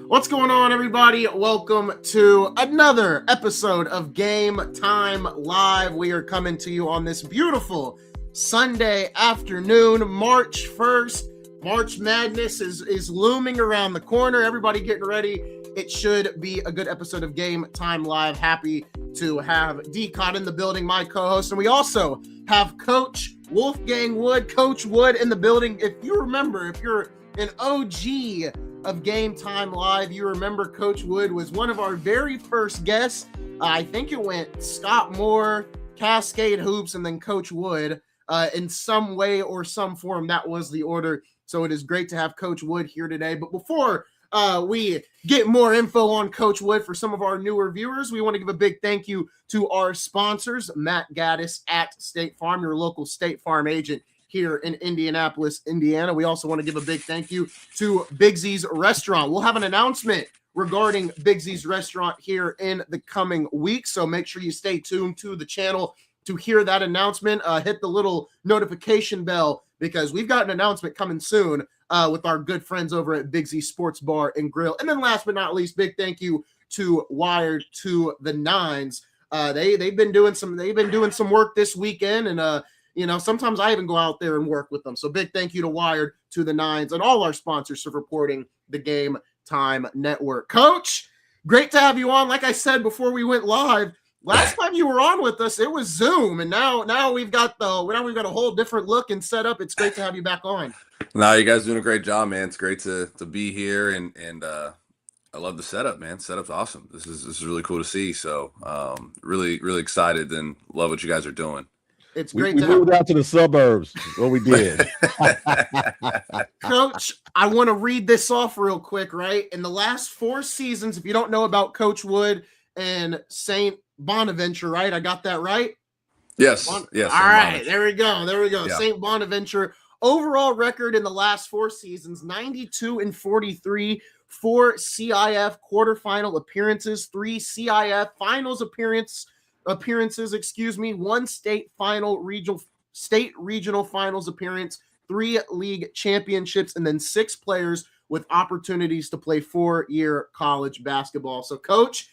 What's going on, everybody? Welcome to another episode of Game Time Live. We are coming to you on this beautiful Sunday afternoon, March 1st. March Madness is looming around the corner. Everybody getting ready. It should be a good episode of Game Time Live. Happy to have D-Cod in the building, my co-host. And we also have Coach WolfGang Wood, Coach Wood in the building. If you remember, if you're an OG of Game Time Live, you remember Coach Wood was one of our very first guests. I think it went Scott Moore, Cascade Hoops, and then Coach Wood. In some way or some form, that was the order. So it is great to have Coach Wood here today. But before we get more info on Coach Wood for some of our newer viewers, we want to give a big thank you to our sponsors, Matt Gaddis at State Farm, your local State Farm agent here in Indianapolis, Indiana. We also want to give a big thank you to Big Z's Restaurant. We'll have an announcement regarding Big Z's Restaurant here in the coming weeks, so make sure you stay tuned to the channel to hear that announcement. Hit the little notification bell because we've got an announcement coming soon with our good friends over at Big Z Sports Bar and Grill. And then last but not least, big thank you to Wired to the Nines. They've been doing some work this weekend, and sometimes I even go out there and work with them. So big thank you to Wired to the Nines and all our sponsors for reporting the Game Time Network. Coach, great to have you on. Like I said before we went live, last time you were on with us, it was Zoom, and now we've got a whole different look and setup. It's great to have you back on. No, you guys doing a great job, man. It's great to be here, and I love the setup, man. Setup's awesome. This is really cool to see. So really excited and love what you guys are doing. It's great. We moved out to the suburbs. What we did. Coach, I want to read this off real quick, right? In the last 4 seasons, if you don't know about Coach Wood and St. Bonaventure, right? I got that right? Yes. Yes. All right. There we go. Yeah. St. Bonaventure. Overall record in the last 4 seasons, 92-43, 4 CIF quarterfinal appearances, 3 CIF finals appearances, 1 state regional finals appearance, 3 league championships, and then 6 players with opportunities to play 4-year college basketball. So, Coach,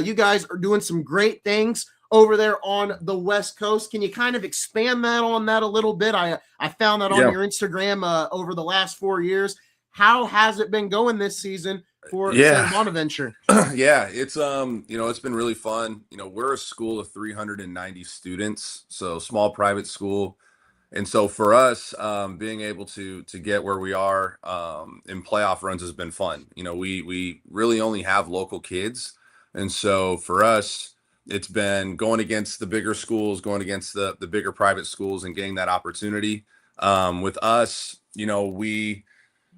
you guys are doing some great things over there on the West Coast. Can you kind of expand on that a little bit? I found that on your Instagram over the last 4 years. How has it been going this season for St. Bonaventure? Yeah, it's it's been really fun. We're a school of 390 students, so small private school. And so for us, being able to get where we are in playoff runs has been fun. We really only have local kids. And so for us, it's been going against the bigger schools, going against the bigger private schools and getting that opportunity. With us, we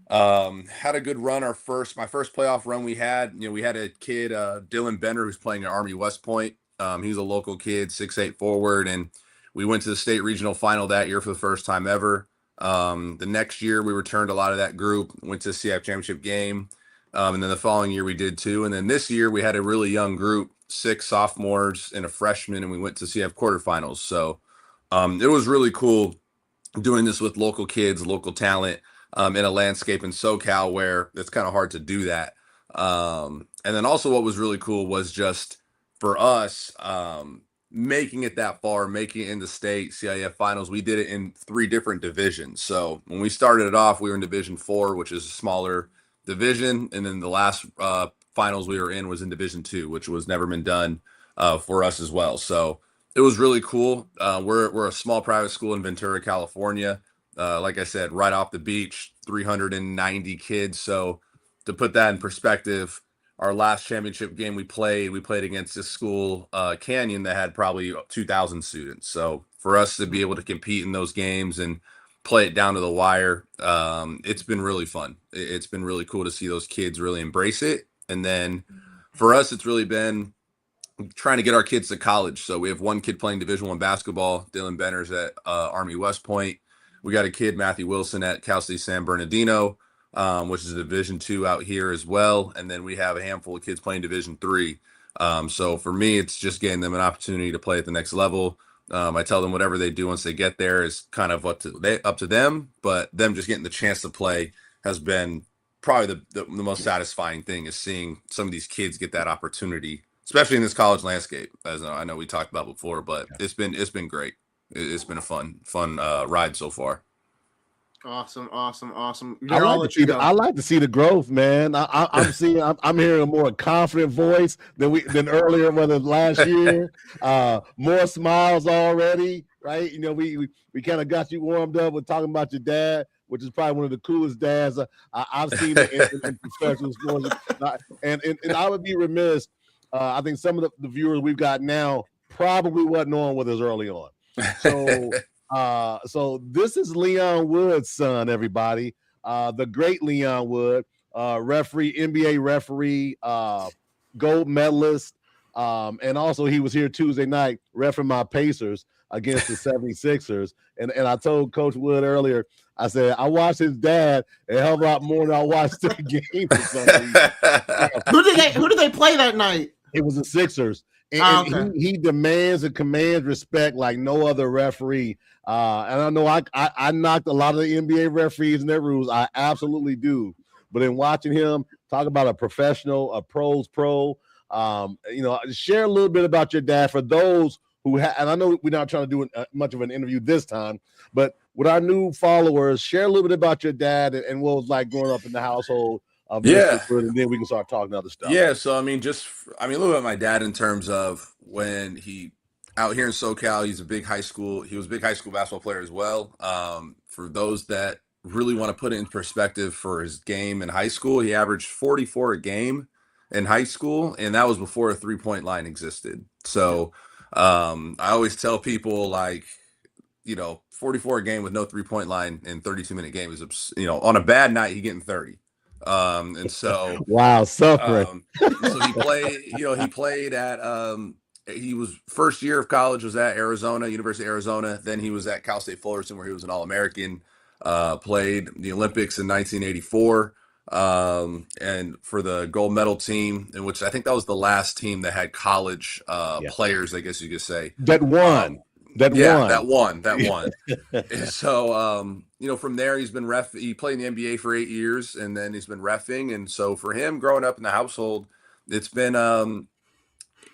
had a good run. My first playoff run we had a kid, Dylan Bender, who's playing at Army West Point. He's a local kid, 6'8" forward, and we went to the state regional final that year for the first time ever. The next year we returned a lot of that group, went to the CIF championship game. And then the following year we did too. And then this year we had a really young group, 6 sophomores and a freshman, and we went to CIF quarterfinals. So it was really cool doing this with local kids, local talent, in a landscape in SoCal where it's kind of hard to do that. And then also what was really cool was just for us making it that far, making it in the state CIF finals. We did it in 3 different divisions. So when we started it off, we were in Division 4, which is a smaller division, and then the last finals we were in was in Division 2, which was never been done for us as well. So it was really cool. We're a small private school in Ventura, California. Like I said, right off the beach, 390 kids. So to put that in perspective, our last championship game we played against this school, Canyon, that had probably 2,000 students. So for us to be able to compete in those games and play it down to the wire, it's been really fun. It's been really cool to see those kids really embrace it. And then for us, it's really been trying to get our kids to college. So we have one kid playing Division I basketball. Dylan Benner's at Army West Point. We got a kid, Matthew Wilson, at Cal State San Bernardino, which is a Division II out here as well. And then we have a handful of kids playing Division III. So for me, it's just getting them an opportunity to play at the next level. I tell them whatever they do once they get there is kind of up to them, but them just getting the chance to play has been probably the most satisfying thing is seeing some of these kids get that opportunity, especially in this college landscape, as I know we talked about before. But it's been great. It's been a fun ride so far. Awesome. I like to see the growth, man. I'm hearing a more confident voice than earlier, whether last year. More smiles already, right? You know, we kind of got you warmed up with talking about your dad, which is probably one of the coolest dads I've seen in professional sports. And I would be remiss. I think some of the viewers we've got now probably wasn't on with us early on. So. So this is Leon Wood's son, everybody. The great Leon Wood, referee, NBA referee, gold medalist. And also he was here Tuesday night refereeing my Pacers against the 76ers. And I told Coach Wood earlier, I said, I watched his dad a hell of a lot more than I watched the game for some reason. Who did they play that night? It was the Sixers. And he demands and commands respect like no other referee. And I know I knocked a lot of the NBA referees and their rules. I absolutely do. But in watching him talk about a professional, a pro's pro, share a little bit about your dad for those who and I know we're not trying to do much of an interview this time, but with our new followers, share a little bit about your dad and what it was like growing up in the household. And then we can start talking other stuff. Yeah, so a little bit about my dad in terms of when he out here in SoCal, he was a big high school basketball player as well. For those that really want to put it in perspective for his game in high school, he averaged 44 a game in high school, and that was before a 3-point line existed. So I always tell people 44 a game with no 3-point line in 32-minute game is, on a bad night, he getting 30. And so wow, suffering. So he played at he was first year of college was at University of Arizona. Then he was at Cal State Fullerton, where he was an All-American. Played the Olympics in 1984, and for the gold medal team, in which I think that was the last team that had college players, I guess you could say, that won. That won. And so, from there, he's been he played in the NBA for 8 years, and then he's been reffing. And so for him growing up in the household, it's been,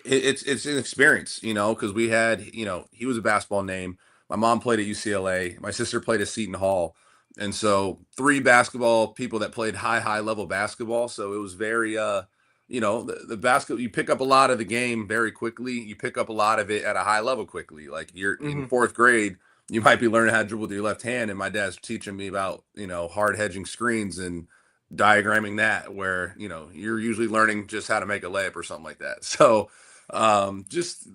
it's an experience, because we had, he was a basketball name. My mom played at UCLA. My sister played at Seton Hall. And so 3 basketball people that played high level basketball. So it was very, the basketball, you pick up a lot of the game very quickly. You pick up a lot of it at a high level quickly. Like you're in 4th grade, you might be learning how to dribble with your left hand. And my dad's teaching me about, hard hedging screens and diagramming that, where, you're usually learning just how to make a layup or something like that. So just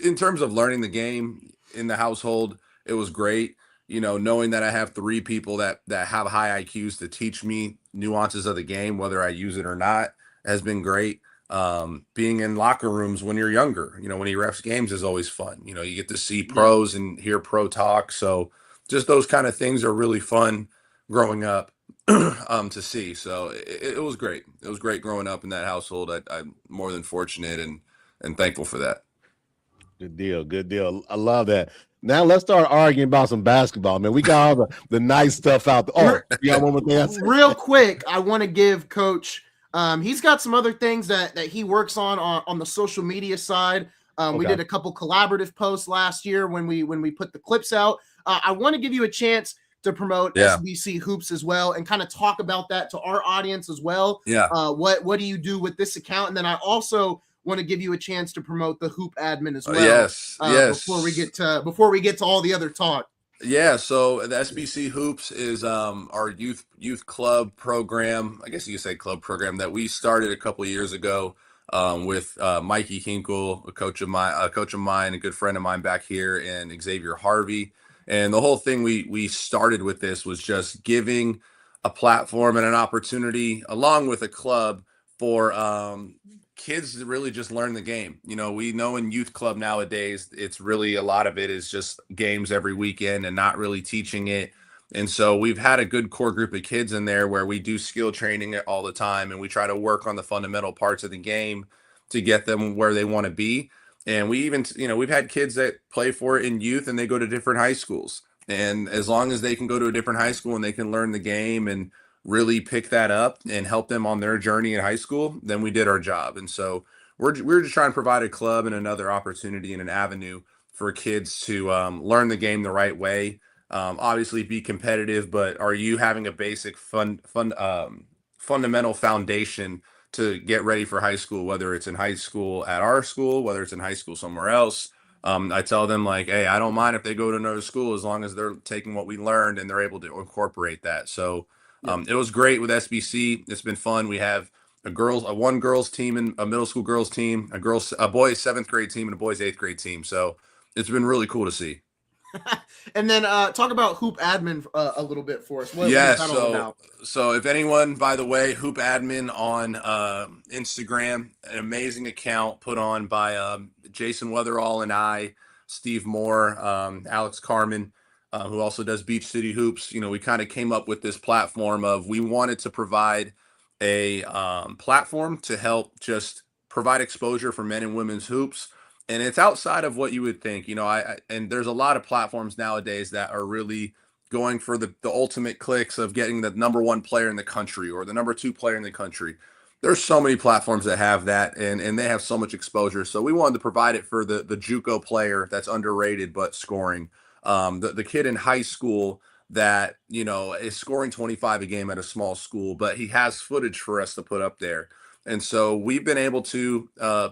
in terms of learning the game in the household, it was great. Knowing that I have 3 people that have high IQs to teach me nuances of the game, whether I use it or not, has been great. Being in locker rooms when you're younger, when he refs games is always fun. You get to see pros and hear pro talk. So just those kind of things are really fun growing up to see. So it was great. It was great growing up in that household. I'm more than fortunate and thankful for that. Good deal. I love that. Now let's start arguing about some basketball, man. We got all the nice stuff out there. Oh, you got one more thing? Real quick, I want to give Coach. He's got some other things that he works on the social media side. We did a couple collaborative posts last year when we put the clips out. I want to give you a chance to promote SBC Hoops as well and kind of talk about that to our audience as well. Yeah. What do you do with this account? And then I also want to give you a chance to promote the Hoop Admin as well. Yes. Before we get to all the other talk. Yeah, so the SBC Hoops is our youth club program. I guess you could say club program that we started a couple of years ago with Mikey Hinkle, a coach of mine, a good friend of mine back here, and Xavier Harvey. And the whole thing we started with this was just giving a platform and an opportunity, along with a club, for kids to really just learn the game. We know in youth club nowadays, it's really a lot of it is just games every weekend and not really teaching it. And so we've had a good core group of kids in there where we do skill training all the time, and we try to work on the fundamental parts of the game to get them where they want to be. And we even, we've had kids that play for it in youth and they go to different high schools. And as long as they can go to a different high school and they can learn the game and really pick that up and help them on their journey in high school, then we did our job. And so we're just trying to provide a club and another opportunity and an avenue for kids to learn the game the right way. Obviously be competitive, but are you having a basic fundamental foundation to get ready for high school, whether it's in high school at our school, whether it's in high school somewhere else. I tell them like, hey, I don't mind if they go to another school as long as they're taking what we learned and they're able to incorporate that. So it was great with SBC. It's been fun. We have one girls team and a middle school girls team, a boys 7th grade team and a boys 8th grade team. So it's been really cool to see. And then talk about Hoop Admin a little bit for us. What is that all about? So if anyone, by the way, Hoop Admin on Instagram, an amazing account put on by Jason Weatherall and I, Steve Moore, Alex Carmen, who also does Beach City Hoops. We kind of came up with this platform of we wanted to provide a platform to help just provide exposure for men and women's hoops. And it's outside of what you would think, and there's a lot of platforms nowadays that are really going for the ultimate clicks of getting the number 1 player in the country or the number 2 player in the country. There's so many platforms that have that and they have so much exposure. So we wanted to provide it for the JUCO player that's underrated but scoring. The kid in high school that, is scoring 25 a game at a small school, but he has footage for us to put up there. And so we've been able to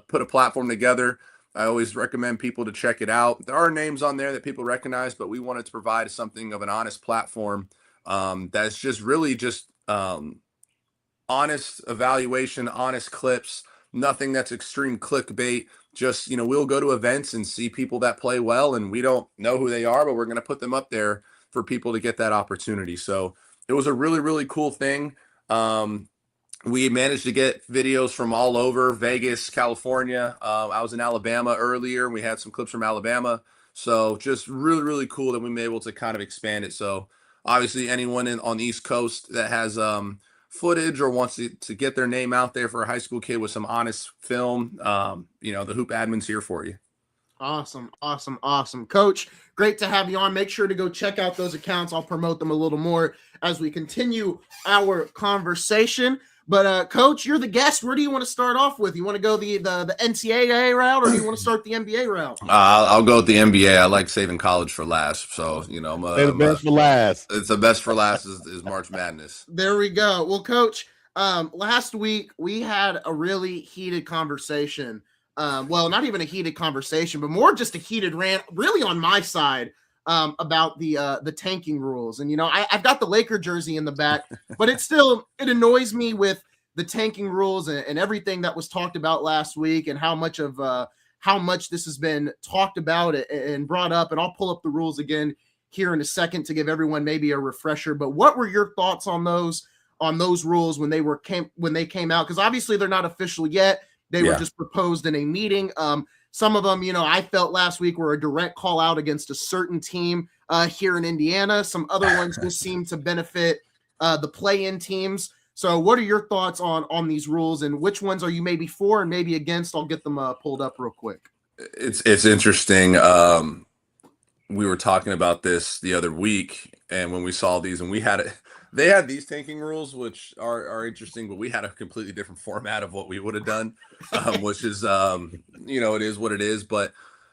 put a platform together. I always recommend people to check it out. There are names on there that people recognize, but we wanted to provide something of an honest platform that's just really just honest evaluation, honest clips, nothing that's extreme clickbait. Just, we'll go to events and see people that play well and we don't know who they are, but we're going to put them up there for people to get that opportunity. So it was a really, really cool thing. We managed to get videos from all over Vegas, California. I was in Alabama earlier. We had some clips from Alabama. So just really, really cool that we were able to kind of expand it. So obviously anyone on the East Coast that has footage or wants to get their name out there for a high school kid with some honest film, the Hoop Admin's here for you. Awesome. Coach, great to have you on. Make sure to go check out those accounts. I'll promote them a little more as we continue our conversation. But Coach, you're the guest. Where do you want to start off with? You want to go the NCAA route, or do you want to start the NBA route? I'll go with the NBA. I like saving college for last. So the best for last. It's the best for last is March Madness. There we go. Well, Coach, last week we had a really heated conversation. Well, not even a heated conversation, but more just a heated rant, really on my side. About the tanking rules. And, I've got the Laker jersey in the back, but it annoys me with the tanking rules and everything that was talked about last week and how much this has been talked about and brought up. And I'll pull up the rules again here in a second to give everyone maybe a refresher. But what were your thoughts on those rules when they came out? Because obviously they're not official yet. They were just proposed in a meeting. Some of them, I felt last week were a direct call out against a certain team here in Indiana. Some other ones just seem to benefit the play-in teams. So what are your thoughts on these rules and which ones are you maybe for and maybe against? I'll get them pulled up real quick. It's interesting. We were talking about this the other week, and when we saw these and they had these tanking rules, which are interesting, but we had a completely different format of what we would have done, which is, it is what it is. But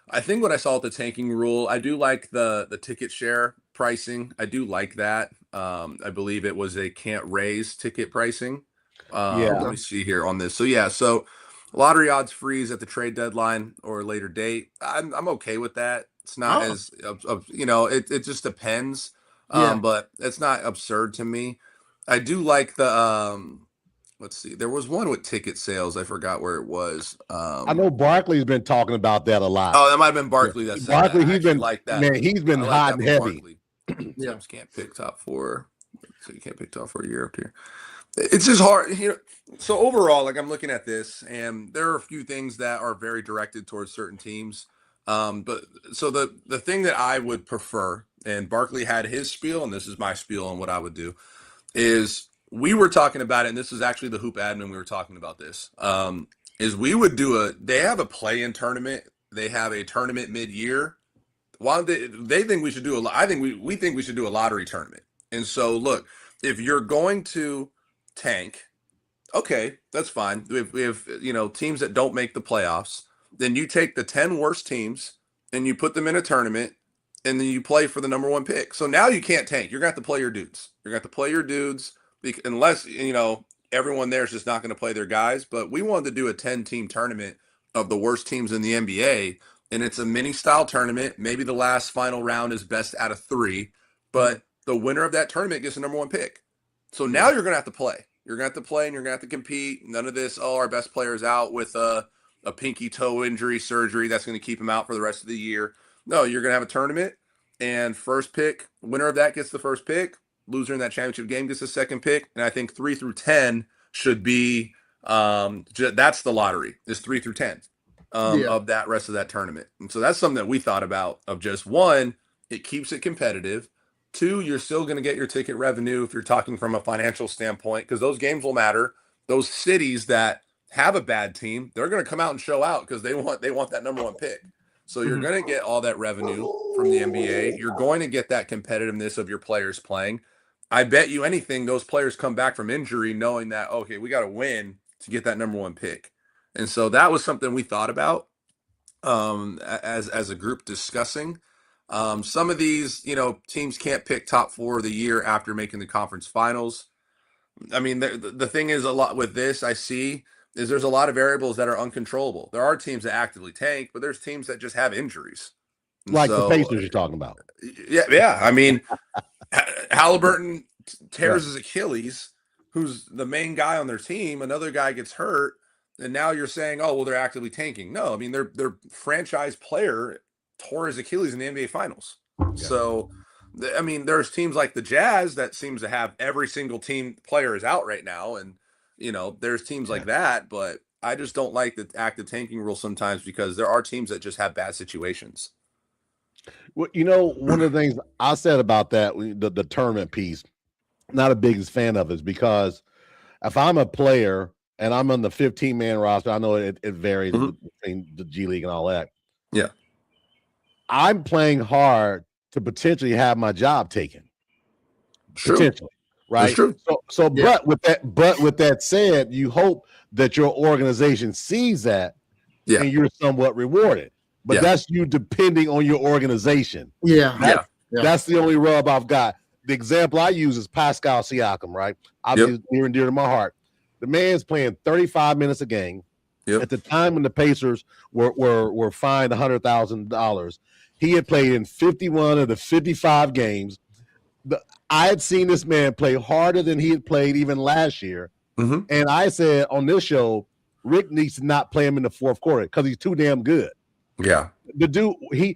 I think what I saw with the tanking rule, I do like the ticket share pricing. I do like that. I believe it was a can't raise ticket pricing. Let me see here on this. So lottery odds freeze at the trade deadline or a later date. I'm okay with that. It's not it just depends. But it's not absurd to me. I do like the let's see. There was one with ticket sales. I forgot where it was. I know Barkley's been talking about that a lot. Oh, that might have been Barkley. That Barkley. He's been like that. Man, he's been hot and heavy. Teams can't pick top 4. So you can't pick top 4 year up here. It's just hard, So overall, like I'm looking at this, and there are a few things that are very directed towards certain teams. But so the thing that I would prefer, and Barkley had his spiel, and this is my spiel on what I would do, is we were talking about it, and this is actually the Hoop Admin, we were talking about this, is we would they have a play-in tournament, they have a tournament mid-year. While they think we should do I think we think we should do a lottery tournament. And so look, if you're going to tank, okay, that's fine. We have teams that don't make the playoffs. Then you take the 10 worst teams and you put them in a tournament, and then you play for the number 1 pick. So now you can't tank. You're going to have to play your dudes. You're going to have to play your dudes unless, everyone there is just not going to play their guys. But we wanted to do a 10-team tournament of the worst teams in the NBA, and it's a mini-style tournament. Maybe the last final round is best out of 3, but the winner of that tournament gets the number 1 pick. So now you're going to have to play. You're going to have to play, and you're going to have to compete. None of this, our best player's out with a pinky toe injury surgery that's going to keep him out for the rest of the year. No, you're going to have a tournament, and first pick, winner of that gets the first pick. Loser in that championship game gets the second pick. And I think 3 through 10 should be that's the lottery, is 3 through 10 of that rest of that tournament. And so that's something that we thought about, of just, 1, it keeps it competitive. 2, you're still going to get your ticket revenue if you're talking from a financial standpoint, because those games will matter. Those cities that have a bad team, they're going to come out and show out because they want that number 1 pick. So you're going to get all that revenue from the NBA. You're going to get that competitiveness of your players playing. I bet you anything those players come back from injury knowing that, okay, we got to win to get that number 1 pick. And so that was something we thought about as a group discussing. Some of these, teams can't pick top 4 of the year after making the conference finals. I mean, the thing is, a lot with this I see is there's a lot of variables that are uncontrollable. There are teams that actively tank, but there's teams that just have injuries. And like the Pacers you're talking about. Yeah. I mean, Halliburton tears his Achilles, who's the main guy on their team. Another guy gets hurt, and now you're saying, oh, well, they're actively tanking. No, I mean, their franchise player tore his Achilles in the NBA Finals. Yeah. So, I mean, there's teams like the Jazz that seems to have every single team player is out right now, and there's teams like that, but I just don't like the active tanking rule sometimes because there are teams that just have bad situations. Well, one of the things I said about that, the tournament piece, not a biggest fan of, is because if I'm a player and I'm on the 15-man roster, I know it varies between the G League and all that. Yeah. I'm playing hard to potentially have my job taken. True. Potentially. Right. That's true. So yeah. but with that said, you hope that your organization sees that and you're somewhat rewarded. But that's you depending on your organization. Yeah. That's the only rub I've got. The example I use is Pascal Siakam, right? Obviously near and dear to my heart. The man's playing 35 minutes a game. At the time when the Pacers were fined $100,000, he had played in 51 of the 55 games. I had seen this man play harder than he had played even last year. And I said on this show, Rick needs to not play him in the fourth quarter because he's too damn good. Yeah. The dude,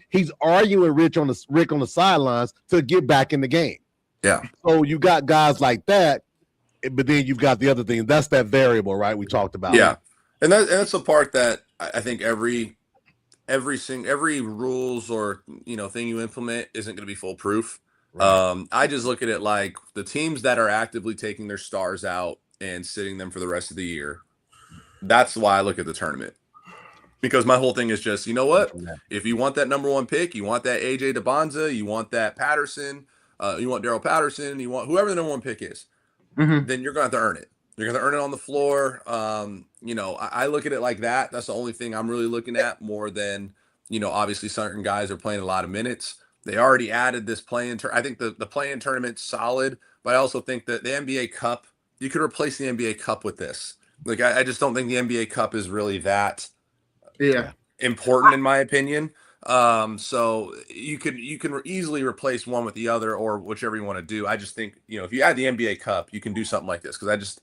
he's arguing Rick on the sidelines to get back in the game. Yeah. So you got guys like that, but then you've got the other thing. That's that variable, right? We talked about. Yeah. And that's the part that I think every rules or thing you implement isn't going to be foolproof. Right. I just look at it like the teams that are actively taking their stars out and sitting them for the rest of the year. That's why I look at the tournament, because my whole thing is just, you know what? If you want that number 1 pick, you want that AJ DeBonza, you want that Patterson, you want Darrell Patterson, you want whoever the number 1 pick is, then you're going to have to earn it. You're going to earn it on the floor. I look at it like that. That's the only thing I'm really looking at more than, obviously certain guys are playing a lot of minutes. They already added this play-in. I think the play-in tournament's solid, but I also think that the NBA Cup, you could replace the NBA Cup with this. Like, I just don't think the NBA Cup is really that important in my opinion. So you can easily replace one with the other or whichever you want to do. I just think, if you add the NBA Cup, you can do something like this. Cause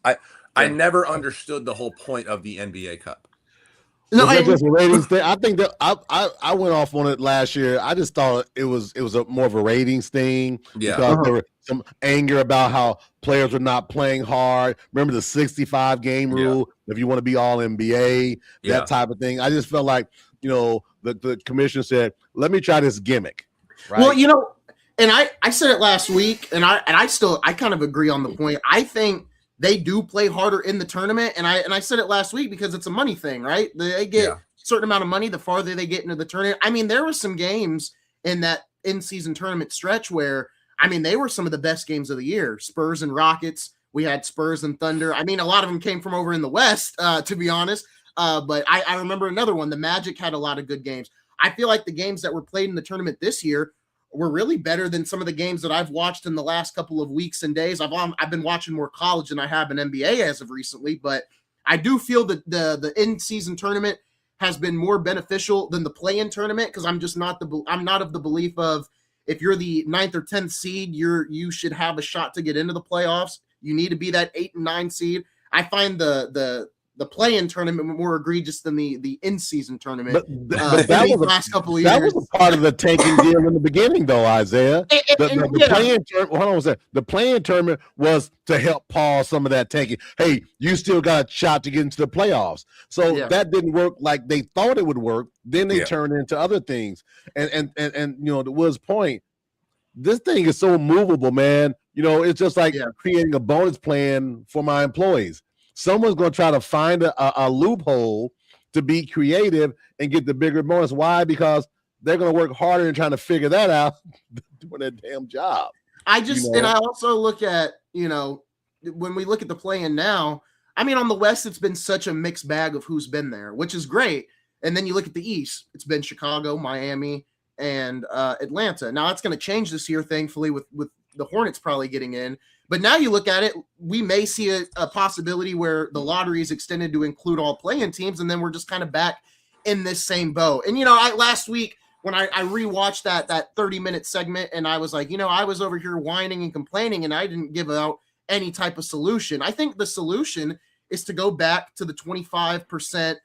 I never understood the whole point of the NBA Cup. No, just a ratings thing. I think that I went off on it last year. I just thought it was a more of a ratings thing because there were some anger about how players were not playing hard. Remember the 65 game rule? If you want to be all NBA, that type of thing. I just felt like, the commissioner said, let me try this gimmick. Right? Well, and I said it last week, and I kind of agree on the point. I think they do play harder in the tournament, and I said it last week because it's a money thing, right? They get a certain amount of money the farther they get into the tournament. I mean, there were some games in that in-season tournament stretch where I mean, they were some of the best games of the year. Spurs and Rockets. We had Spurs and Thunder. I mean, a lot of them came from over in the West, to be honest. But I remember another one. The Magic had a lot of good games. I feel like the games that were played in the tournament this year were really better than some of the games that I've watched in the last couple of weeks and days. I've been watching more college than I have an NBA as of recently, but I do feel that the in-season tournament has been more beneficial than the play-in tournament, because I'm not of the belief of, if you're the 9th or 10th seed, you should have a shot to get into the playoffs. You need to be that 8 and 9 seed. I find the play-in tournament more egregious than the in-season tournament. But that was last couple of years. That was a part of the tanking deal in the beginning, though, Isaiah. The play-in tournament. Hold on a second. The play-in tournament was to help pause some of that tanking. Hey, you still got a shot to get into the playoffs. So that didn't work like they thought it would work. Then they turned into other things. And to Will's point, this thing is so movable, man. It's just like creating a bonus plan for my employees. Someone's going to try to find a loophole to be creative and get the bigger bonus. Why? Because they're going to work harder in trying to figure that out doing their damn job. And I also look at, when we look at the play-in now, I mean, on the West, it's been such a mixed bag of who's been there, which is great. And then you look at the East, it's been Chicago, Miami, and Atlanta. Now that's going to change this year, thankfully, with the Hornets probably getting in. But now you look at it, we may see a possibility where the lottery is extended to include all play-in teams, and then we're just kind of back in this same boat. And, last week when I rewatched that 30-minute segment, and I was like, I was over here whining and complaining, and I didn't give out any type of solution. I think the solution is to go back to the 25%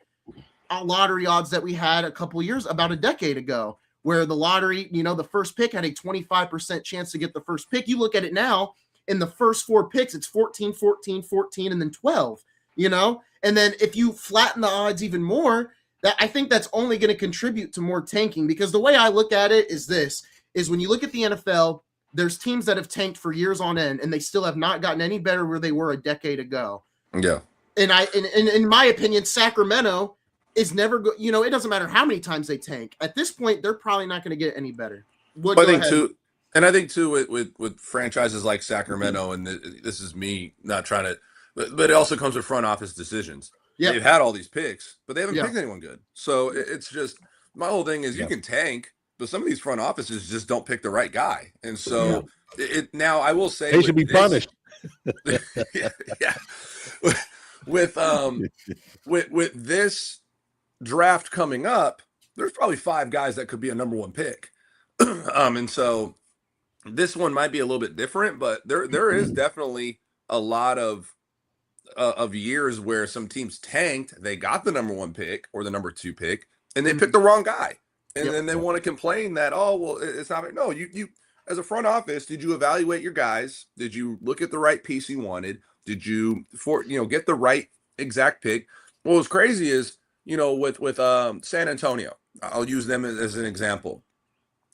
lottery odds that we had about a decade ago, where the lottery, the first pick had a 25% chance to get the first pick. You look at it now, in the first 4 picks, it's 14, 14, 14, and then 12, And then if you flatten the odds even more, I think that's only going to contribute to more tanking, because the way I look at it is when you look at the NFL, there's teams that have tanked for years on end, and they still have not gotten any better where they were a decade ago. Yeah. And in my opinion, Sacramento is never it doesn't matter how many times they tank. At this point, they're probably not going to get any better. I think too with franchises like Sacramento, and this is me not trying to, but it also comes with front office decisions. Yeah, they've had all these picks, but they haven't picked anyone good. So it's just, my whole thing is you can tank, but some of these front offices just don't pick the right guy, and so now I will say they should be punished. Yeah, with this draft coming up, there's probably 5 guys that could be a number 1 pick, and so. This one might be a little bit different, but there is definitely a lot of years where some teams tanked. They got the number 1 pick or the number 2 pick, and they picked the wrong guy. And then they want to complain that, it's not. No, you as a front office, did you evaluate your guys? Did you look at the right piece you wanted? Did you get the right exact pick? What was crazy is, with San Antonio, I'll use them as an example.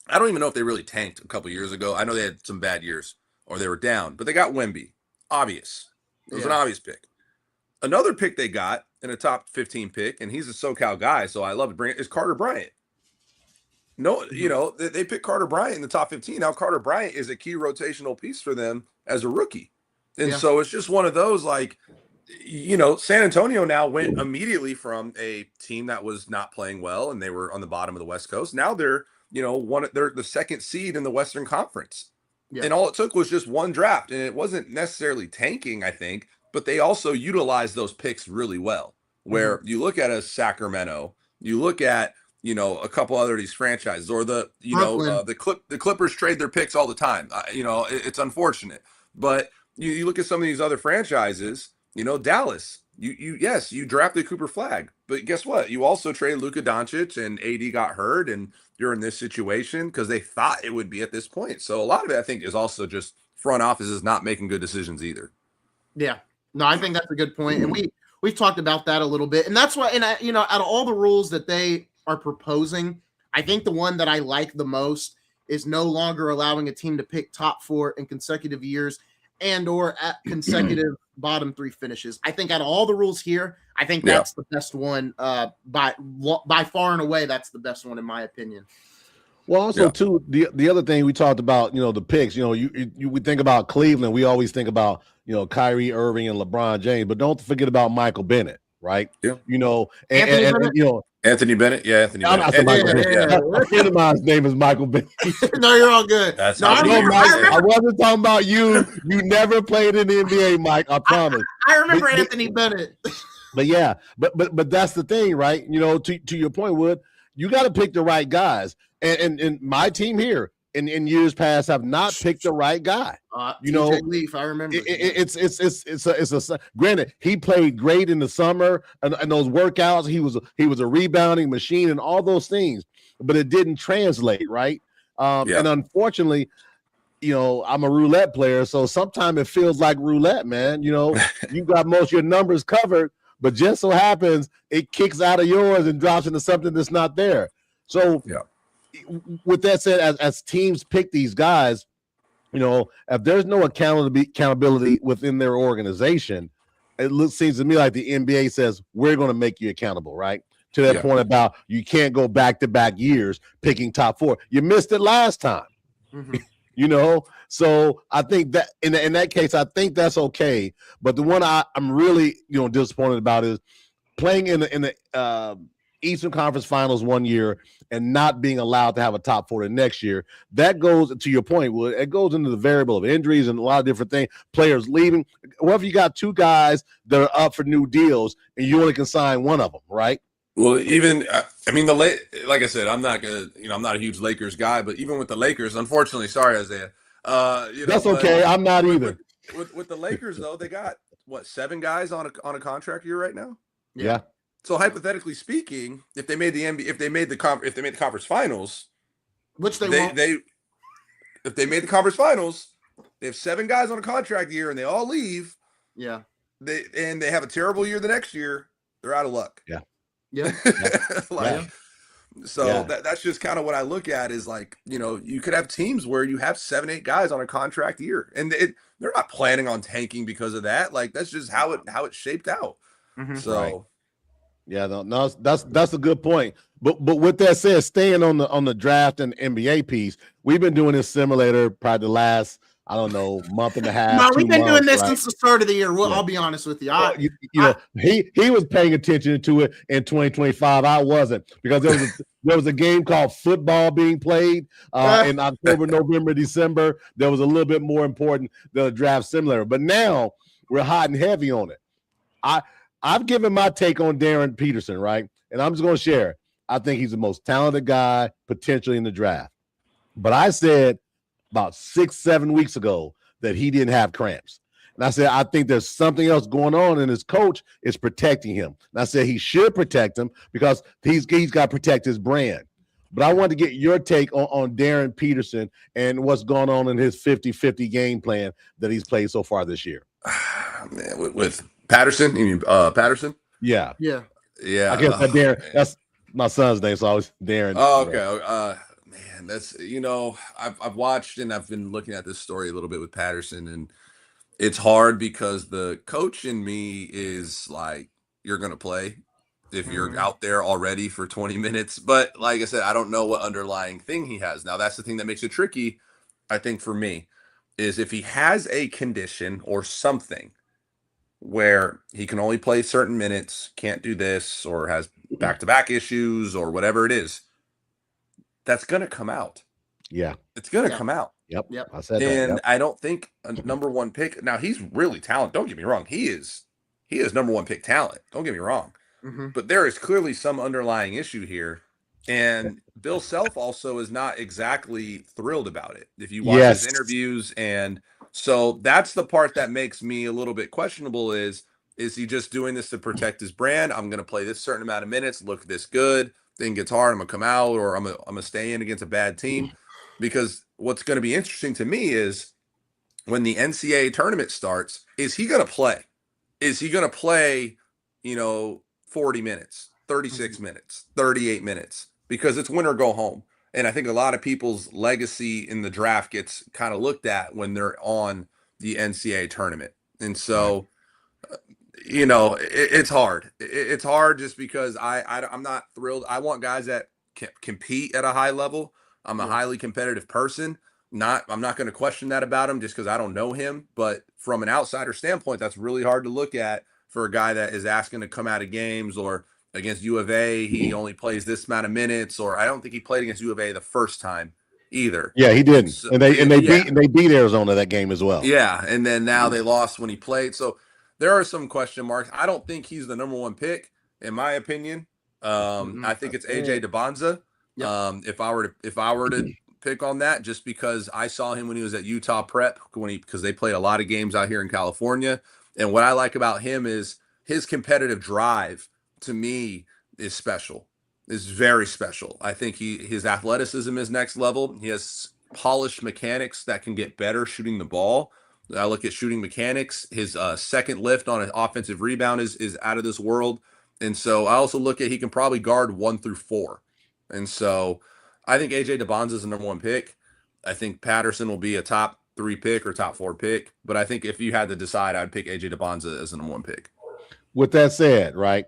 I don't even know if they really tanked a couple years ago. I know they had some bad years or they were down, but they got Wemby. Obvious. It was an obvious pick. Another pick they got in a top 15 pick, and he's a SoCal guy, so I love to bring it, is Carter Bryant. No, they picked Carter Bryant in the top 15. Now Carter Bryant is a key rotational piece for them as a rookie. And so it's just one of those, like, San Antonio now went immediately from a team that was not playing well and they were on the bottom of the West Coast. Now they're they're the 2nd seed in the Western Conference. Yeah. And all it took was just 1 draft. And it wasn't necessarily tanking, I think, but they also utilized those picks really well. Where you look at a Sacramento, you look at, a couple other of these franchises, or the Clippers trade their picks all the time. It's unfortunate. But you look at some of these other franchises, Dallas, you drafted Cooper Flagg, but guess what? You also traded Luka Doncic, and AD got hurt, and you're in this situation because they thought it would be at this point. So a lot of it, I think, is also just front offices not making good decisions either. Yeah, no, I think that's a good point, and we've talked about that a little bit, and that's why. And out of all the rules that they are proposing, I think the one that I like the most is no longer allowing a team to pick top 4 in consecutive years and or at consecutive bottom 3 finishes. I think out of all the rules here, I think that's the best one by far and away. That's the best one in my opinion. Well, also too, the other thing we talked about, the picks. We think about Cleveland. We always think about Kyrie Irving and LeBron James, but don't forget about Michael Bennett, right? Yeah. Anthony Bennett? Anthony Bennett. Yeah, Anthony I'm Bennett. not saying Michael Bennett. Yeah. A friend of mine's name is Michael Bennett. No, you're all good. That's no, how I wasn't talking about you. You never played in the NBA, Mike. I promise. I remember Anthony Bennett. But yeah, but that's the thing, right? To your point, Wood, you got to pick the right guys. And my team here in years past have not picked the right guy. TJ Leaf, I remember. It's granted, he played great in the summer and those workouts. He was a rebounding machine and all those things, but it didn't translate, right? And unfortunately, I'm a roulette player, so sometimes it feels like roulette, man. You got most of your numbers covered, but just so happens it kicks out of yours and drops into something that's not there. So with that said, as teams pick these guys, if there's no accountability within their organization, seems to me like the NBA says, we're going to make you accountable, right? To that point about you can't go back-to-back years picking top 4. You missed it last time. Mm-hmm. So I think that in that case, I think that's okay. But the one I'm really disappointed about is playing in the Eastern Conference Finals one year and not being allowed to have a top 4 the next year. That goes to your point, Wood. It goes into the variable of injuries and a lot of different things. Players leaving. What if you got 2 guys that are up for new deals and you only can sign one of them, right? Well, even like I said, I'm not a huge Lakers guy, but even with the Lakers, unfortunately, sorry, Isaiah. That's okay. I'm not either. With the Lakers, though, they got 7 guys on a contract year right now. Yeah. So hypothetically speaking, if they made the conference finals, which they won't. If they made the conference finals, they have 7 guys on a contract year and they all leave. Yeah. They have a terrible year the next year. They're out of luck. Yeah. So that's just kind of what I look at is like, you could have teams where you have 7, 8 guys on a contract year and they're not planning on tanking because of that. Like that's just how it shaped out. Mm-hmm. So. Right. Yeah, no, that's a good point. But with that said, staying on the draft and NBA piece, we've been doing this simulator probably the last, I don't know, month and a half. No, we've been doing this right? since the start of the year. I'll be honest with you. He was paying attention to it in 2025. I wasn't, because there was a game called football being played in October, November, December. There was a little bit more important than a draft simulator. But now we're hot and heavy on it. I've given my take on Darren Peterson, right? And I'm just going to share. I think he's the most talented guy potentially in the draft. But I said about 6-7 weeks ago that he didn't have cramps. And I said, I think there's something else going on, and his coach is protecting him. And I said he should protect him because he's got to protect his brand. But I wanted to get your take on Darren Peterson and what's going on in his 50-50 game plan that he's played so far this year. Man, with Patterson? You mean Patterson? Yeah. Yeah. I guess Darren. That's my son's name, so I was Darren. Oh, okay. Man, that's I've watched and I've been looking at this story a little bit with Patterson, and it's hard because the coach in me is like, you're gonna play if you're out there already for 20 minutes. But like I said, I don't know what underlying thing he has. Now that's the thing that makes it tricky, I think, for me, is if he has a condition or something where he can only play certain minutes, can't do this, or has back-to-back issues or whatever it is, that's going to come out. Yeah. It's going to come out. Yep. I said that. And I don't think a number 1 pick. Now, he's really talented. Don't get me wrong. He is number 1 pick talent. Don't get me wrong. Mm-hmm. But there is clearly some underlying issue here. And Bill Self also is not exactly thrilled about it. If you watch his interviews, and so that's the part that makes me a little bit questionable is he just doing this to protect his brand? I'm going to play this certain amount of minutes, look this good, thing gets hard, I'm going to come out, or I'm going to stay in against a bad team. Because what's going to be interesting to me is when the NCAA tournament starts, is he going to play? Is he going to play, 40 minutes, 36 minutes, 38 minutes? Because it's win or go home. And I think a lot of people's legacy in the draft gets kind of looked at when they're on the NCAA tournament. And so, it's hard. It's hard just because I'm not thrilled. I want guys that can compete at a high level. I'm a highly competitive person. I'm not going to question that about him just because I don't know him. But from an outsider standpoint, that's really hard to look at for a guy that is asking to come out of games. Or against U of A, he only plays this amount of minutes. Or I don't think he played against U of A the first time either. Yeah, he didn't. So, and they beat Arizona that game as well. Yeah, and then now they lost when he played. So there are some question marks. I don't think he's the number one pick, in my opinion. I think it's AJ DeBonza. Yep. If I were to pick on that, just because I saw him when he was at Utah Prep, because they played a lot of games out here in California. And what I like about him is his competitive drive, to me, is special. Is very special. I think his athleticism is next level. He has polished mechanics that can get better shooting the ball. I look at shooting mechanics. His second lift on an offensive rebound is out of this world. And so I also look at he can probably guard 1 through 4. And so I think AJ DeBonza is the number one pick. I think Patterson will be a top 3 pick or top 4 pick. But I think if you had to decide, I'd pick AJ DeBonza as the number one pick. With that said, right?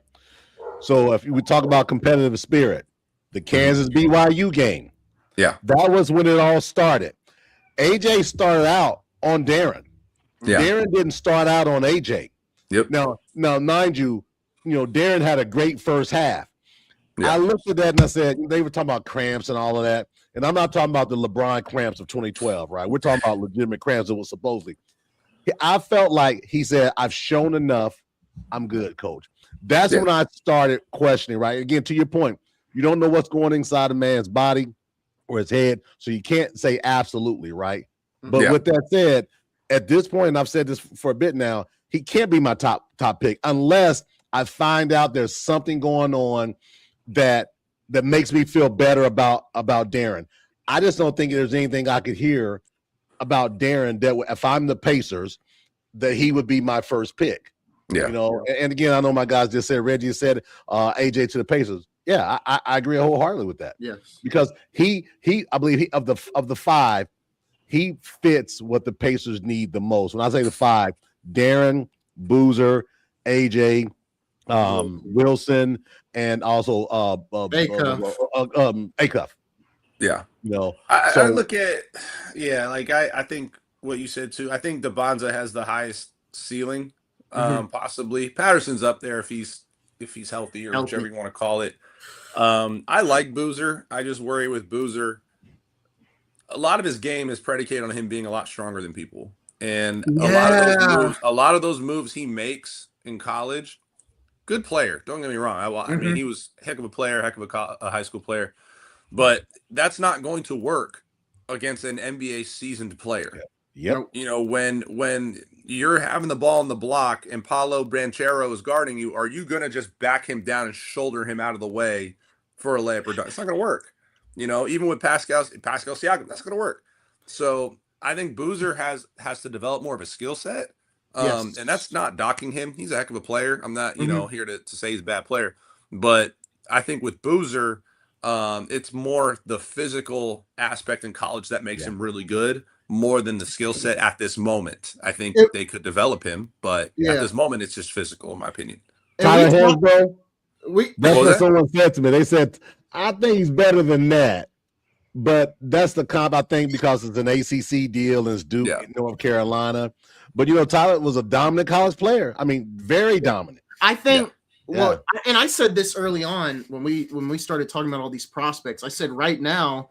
So if we talk about competitive spirit, the Kansas BYU game, that was when it all started. AJ started out on Darren. Yeah. Darren didn't start out on AJ. Yep. Now, mind you, Darren had a great first half. Yeah. I looked at that and I said, they were talking about cramps and all of that. And I'm not talking about the LeBron cramps of 2012, right? We're talking about legitimate cramps that was supposedly. I felt like he said, I've shown enough. I'm good, coach. That's when I started questioning, right? Again, to your point, you don't know what's going inside a man's body or his head, so you can't say absolutely, right? But with that said, at this point, and I've said this for a bit now, he can't be my top pick unless I find out there's something going on that makes me feel better about Darren. I just don't think there's anything I could hear about Darren that if I'm the Pacers, that he would be my first pick. Yeah. And again, I know my guys just said, Reggie said AJ to the Pacers. Yeah, I agree wholeheartedly with that. Yes. Because he I believe of the 5, he fits what the Pacers need the most. When I say the 5, Darren, Boozer, AJ, Wilson, and also Acuff. Yeah. I look at I think what you said too. I think DeBonza has the highest ceiling. Possibly Patterson's up there if he's healthy or whichever you want to call it. I like Boozer. I just worry with Boozer. A lot of his game is predicated on him being a lot stronger than people, and a lot of those moves he makes in college. Good player, don't get me wrong. I mean, he was a heck of a player, heck of a high school player, but that's not going to work against an NBA seasoned player. Yep. When you're having the ball in the block and Paolo Banchero is guarding you, are you going to just back him down and shoulder him out of the way for a layup or dunk? It's not going to work. Even with Pascal Siakam, that's going to work. So I think Boozer has to develop more of a skill set. And that's not docking him. He's a heck of a player. I'm not, here to say he's a bad player. But I think with Boozer, it's more the physical aspect in college that makes him really good, more than the skill set at this moment. I think they could develop him, but at this moment, it's just physical, in my opinion. Tyler Hansbrough, that's what someone said to me. They said, I think he's better than that. But that's the comp, I think, because it's an ACC deal and it's Duke, North Carolina. But, Tyler was a dominant college player. I mean, very dominant. I think, and I said this early on when we started talking about all these prospects. I said right now,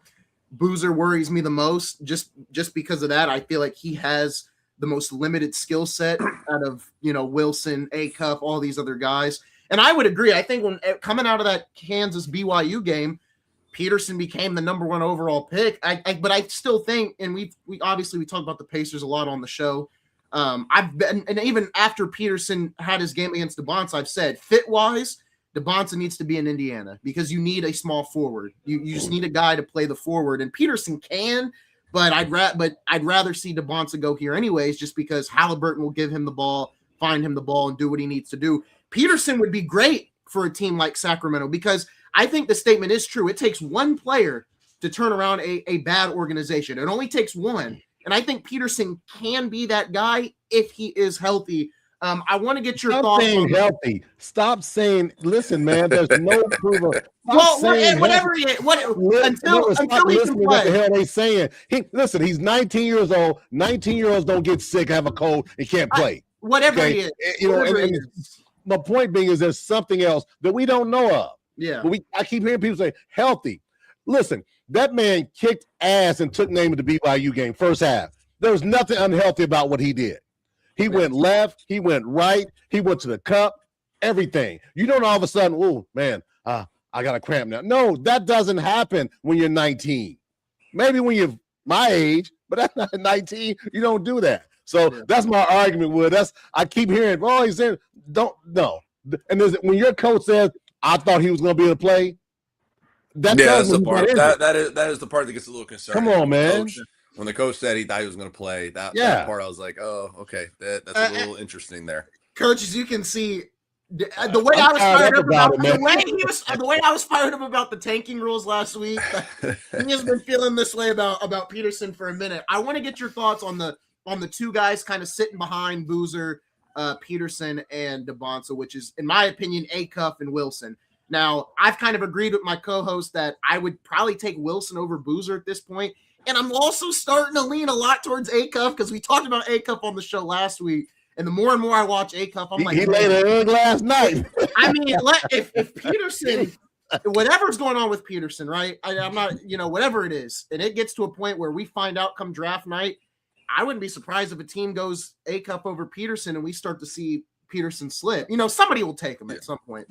Boozer worries me the most just because of that. I feel like he has the most limited skill set out of, Wilson, Acuff, all these other guys. And I would agree. I think when coming out of that Kansas BYU game, Peterson became the number 1 overall pick. But I still think, and we obviously talk about the Pacers a lot on the show. And even after Peterson had his game against DeBonza, I've said fit-wise, DeBonza needs to be in Indiana because you need a small forward. You just need a guy to play the forward, and Peterson can, but I'd rather see DeBonza go here anyways, just because Halliburton will give him the ball, find him the ball, and do what he needs to do. Peterson would be great for a team like Sacramento because I think the statement is true. It takes one player to turn around a bad organization. It only takes one. And I think Peterson can be that guy if he is healthy. I want to get your Stop thoughts saying on healthy. Stop saying, listen, man, there's no proof of whatever he is, until stop he can listening to what the play. hell they saying. He's 19 years old. 19-year-olds don't get sick, have a cold, and can't play. Whatever he is. And my point being is there's something else that we don't know of. Yeah. But I keep hearing people say healthy. Listen, that man kicked ass and took name of the BYU game first half. There was nothing unhealthy about what he did. He went left, he went right, he went to the cup, everything. You don't all of a sudden, oh man, I got a cramp now. No, that doesn't happen when you're 19. Maybe when you're my age, but that's not 19. You don't do that. So that's my argument with I keep hearing, oh, he's saying, no. And when your coach says, I thought he was going to be able to play, that's the part. That is the part that gets a little concerning. Come on, man. When the coach said he thought he was going to play, that part I was like, oh, okay, that's a little interesting there. Coach, as you can see, the way I was fired up about the way I was fired up about the tanking rules last week, he has been feeling this way about Peterson for a minute. I want to get your thoughts on the two guys kind of sitting behind Boozer, Peterson, and DeBonsa, which is, in my opinion, Acuff and Wilson. Now, I've kind of agreed with my co-host that I would probably take Wilson over Boozer at this point. And I'm also starting to lean a lot towards Acuff because we talked about Acuff on the show last week. And the more and more I watch Acuff, I'm like, he laid an egg last night. I mean, if Peterson, whatever's going on with Peterson, right? I'm not, whatever it is, and it gets to a point where we find out come draft night, I wouldn't be surprised if a team goes Acuff over Peterson and we start to see Peterson slip. Somebody will take him at some point.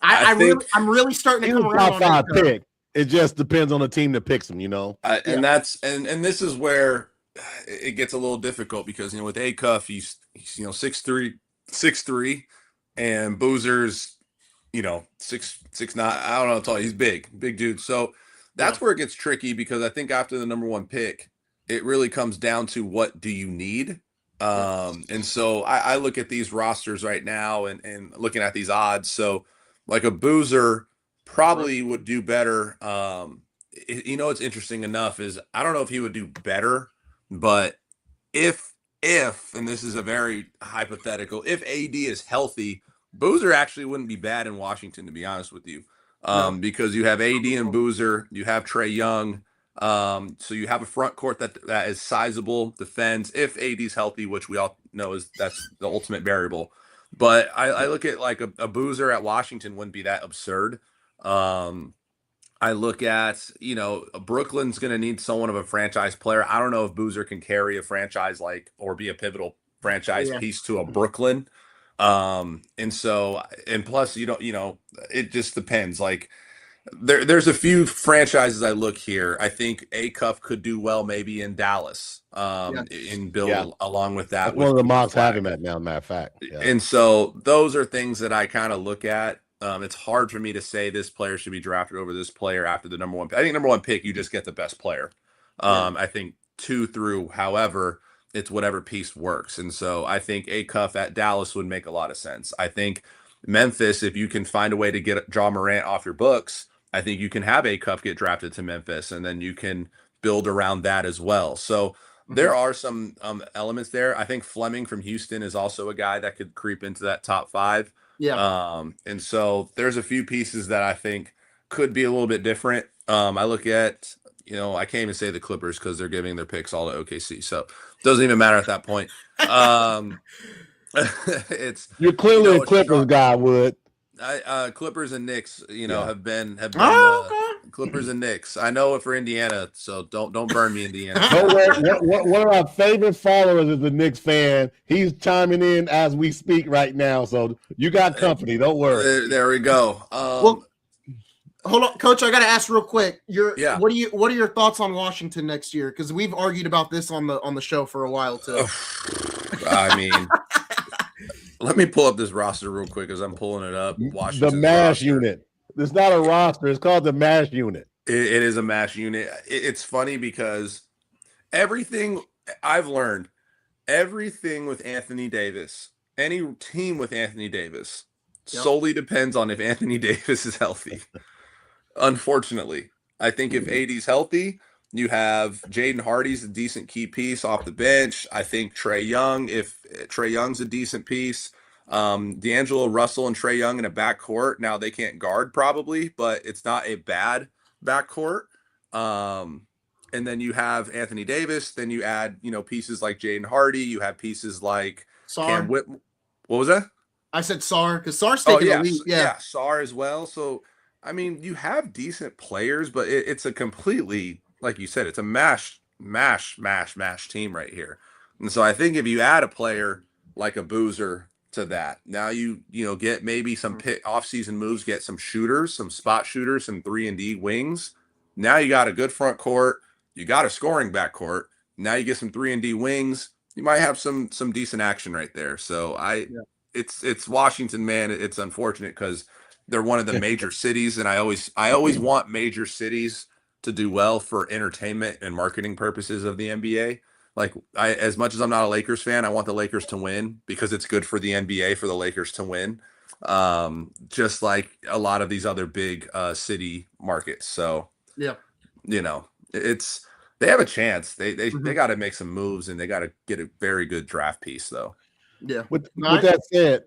I'm really starting to come around on top 5 pick. It just depends on the team that picks him, And this is where it gets a little difficult because with Acuff he's 6'3", and Boozer's 6'9". I don't know how tall. He's big dude. So that's where it gets tricky because I think after the number 1 pick, it really comes down to what do you need. And so I look at these rosters right now and looking at these odds. So like a Boozer probably would do better. What's interesting enough is I don't know if he would do better, but if and this is a very hypothetical, if AD is healthy, Boozer actually wouldn't be bad in Washington, to be honest with you, because you have AD and Boozer, you have Trae Young, so you have a front court that is sizable, defends if AD's healthy, which we all know that's the ultimate variable. But I look at like a Boozer at Washington wouldn't be that absurd. I look at, Brooklyn's going to need someone of a franchise player. I don't know if Boozer can carry a franchise or be a pivotal franchise piece to a Brooklyn. And plus, it just depends. Like there's a few franchises I look here. I think Acuff could do well maybe in Dallas, and build along with that. One of the mocks having that now, matter of fact. Yeah. And so those are things that I kind of look at. It's hard for me to say this player should be drafted over this player after the number 1 pick. I think number 1 pick, you just get the best player. I think 2 through, however, it's whatever piece works. And so I think Acuff at Dallas would make a lot of sense. I think Memphis, if you can find a way to get Ja Morant off your books, I think you can have Acuff get drafted to Memphis, and then you can build around that as well. So there are some elements there. I think Fleming from Houston is also a guy that could creep into that top 5. Yeah. And so there's a few pieces that I think could be a little bit different. I look at, I can't even say the Clippers because they're giving their picks all to OKC. So it doesn't even matter at that point. You're clearly a Clippers guy, Wood. Clippers and Knicks, have been Clippers and Knicks. I know it for Indiana, so don't burn me, Indiana. One of our favorite followers is a Knicks fan. He's chiming in as we speak right now, so you got company. Don't worry. There we go. Well, hold on, Coach. I got to ask real quick. What are your thoughts on Washington next year? Because we've argued about this on the show for a while too. I mean. Let me pull up this roster real quick as I'm pulling it up. The MASH unit. It's not a roster. It's called the MASH unit. It is a MASH unit. It's funny because everything I've learned, everything with Anthony Davis, any team with Anthony Davis solely depends on if Anthony Davis is healthy. Unfortunately, I think if AD's healthy, You have Jaden Hardy's a decent key piece off the bench. I think Trae Young, if Trae Young's a decent piece. D'Angelo Russell and Trae Young in a backcourt. Now they can't guard probably, but it's not a bad backcourt. And then you have Anthony Davis. Then you add, pieces like Jaden Hardy. You have pieces like Cam Whit. What was that? I said Sar because Sar's taking the lead. Yeah, Sar as well. So, I mean, you have decent players, but it's a completely, like you said, it's a mash team right here. And so I think if you add a player like a Boozer to that, now you get maybe some off-season moves, get some shooters, some spot shooters, some 3-and-D wings. Now you got a good front court. You got a scoring backcourt. Now you get some 3-and-D wings. You might have some decent action right there. So it's Washington, man. It's unfortunate because they're one of the major cities, and I always want major cities to do well for entertainment and marketing purposes of the NBA. Like as much as I'm not a Lakers fan, I want the Lakers to win because it's good for the NBA for the Lakers to win. Just like a lot of these other big city markets. So they have a chance. They got to make some moves, and they got to get a very good draft piece though. Yeah. With that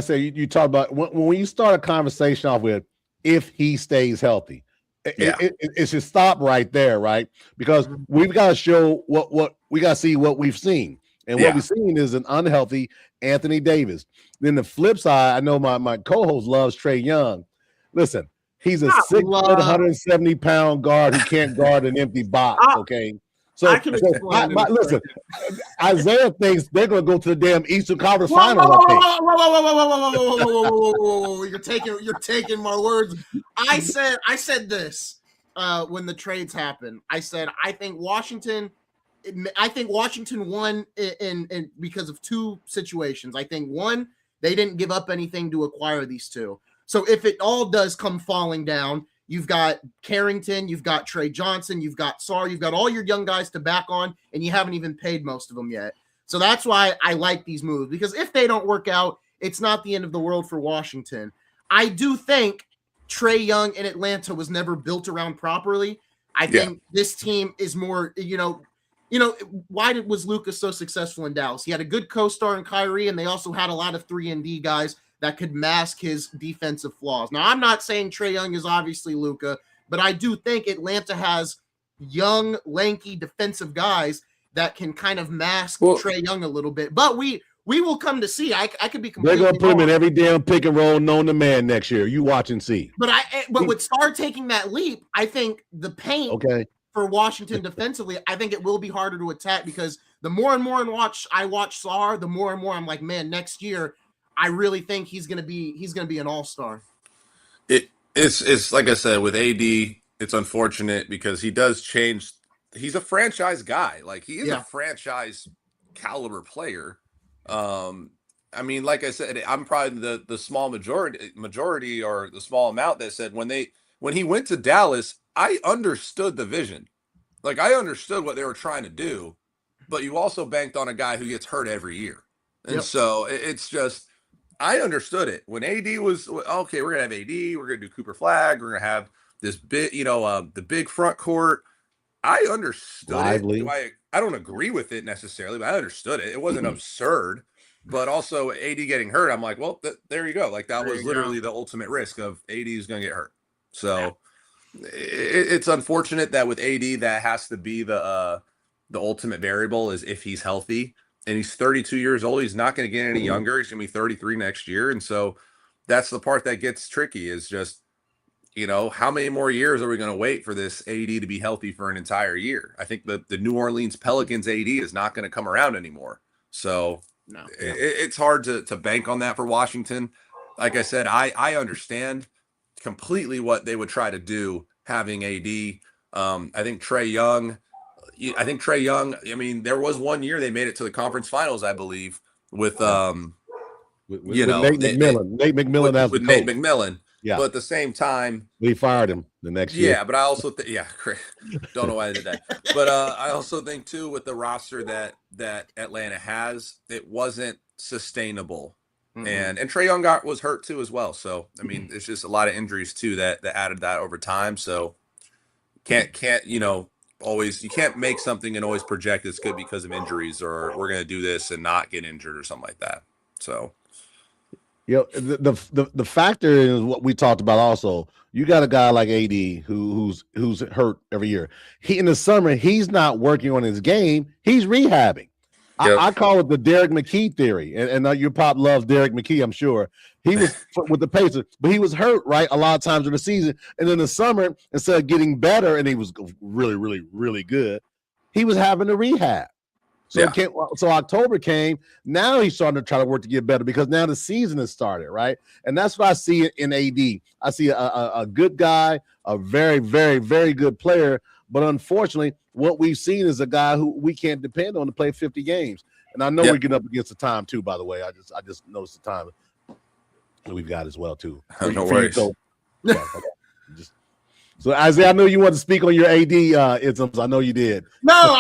said, you talk about when you start a conversation off with if he stays healthy, it should stop right there, right? Because we've got to show what we got to see what we've seen, and what we've seen is an unhealthy Anthony Davis. Then the flip side, I know my co-host loves Trae Young. Listen, he's a 6 foot, 170-pound guard who can't guard an empty box. Okay. So listen, Isaiah thinks they're going to go to the damn Eastern Conference Finals. You're taking my words. I said this when the trades happened. I said I think Washington won in because of two situations. I think one, they didn't give up anything to acquire these two. So if it all does come falling down, you've got Carrington, you've got Trey Johnson, you've got Sar, you've got all your young guys to back on, and you haven't even paid most of them yet. So that's why I like these moves, because if they don't work out, it's not the end of the world for Washington. I do think Trae Young in Atlanta was never built around properly. I think this team is more, why was Lucas so successful in Dallas? He had a good co-star in Kyrie, and they also had a lot of 3-and-D guys that could mask his defensive flaws. Now, I'm not saying Trae Young is obviously Luka, but I do think Atlanta has young, lanky defensive guys that can kind of mask Trae Young a little bit. But we will come to see. I could be completely They're going to put him in every damn pick and roll known to man next year. You watch and see. But with Sar taking that leap, I think the paint for Washington defensively, I think it will be harder to attack, because the more and more I watch Sar, the more and more I'm like, man, next year I really think he's gonna be an all-star. It's like I said, with AD, it's unfortunate because he does change. He's a franchise guy. Like, he is a franchise caliber player. I mean, like I said, I'm probably the small majority or the small amount that said when he went to Dallas, I understood the vision. Like, I understood what they were trying to do, but you also banked on a guy who gets hurt every year. And so it's just, I understood it when AD was okay. We're gonna have AD. We're gonna do Cooper Flag. We're gonna have this bit, the big front court. I understood it. I don't agree with it necessarily, but I understood it. It wasn't absurd, but also AD getting hurt. I'm like, well, there you go. Like, that was literally the ultimate risk of AD is gonna get hurt. So it's unfortunate that with AD, that has to be the ultimate variable, is if he's healthy. And he's 32 years old. He's not going to get any younger. He's going to be 33 next year. And so that's the part that gets tricky, is just, how many more years are we going to wait for this AD to be healthy for an entire year? I think the New Orleans Pelicans AD is not going to come around anymore. So it's hard to bank on that for Washington. Like I said, I understand completely what they would try to do having AD. I think Trae Young, I mean, there was one year they made it to the conference finals, I believe, with Nate McMillan with Nate McMillan. Yeah. But at the same time, we fired him the next year. Yeah, but I also don't know why I did that. But I also think too, with the roster that Atlanta has, it wasn't sustainable. And Trae Young was hurt too as well. So I mean, it's just a lot of injuries too that added that over time. So can't always, you can't make something and always project it's good because of injuries, or we're going to do this and not get injured or something like that. So, the factor is what we talked about also. You got a guy like AD who's hurt every year. He in the summer, he's not working on his game, he's rehabbing. Yep. I call it the Derek McKee theory, and your pop loves Derek McKee, I'm sure. He was with the Pacers, but he was hurt, right, a lot of times in the season. And in the summer, instead of getting better, and he was really, really, really good, he was having to rehab. So so October came. Now he's starting to try to work to get better because now the season has started, right? And that's what I see in AD. I see a good guy, a very, very, very good player. But unfortunately, what we've seen is a guy who we can't depend on to play 50 games. And I know we're getting up against the time too, by the way. I just noticed the time we've got as well too. No worries. So Isaiah, I know you want to speak on your AD isms. I know you did. No,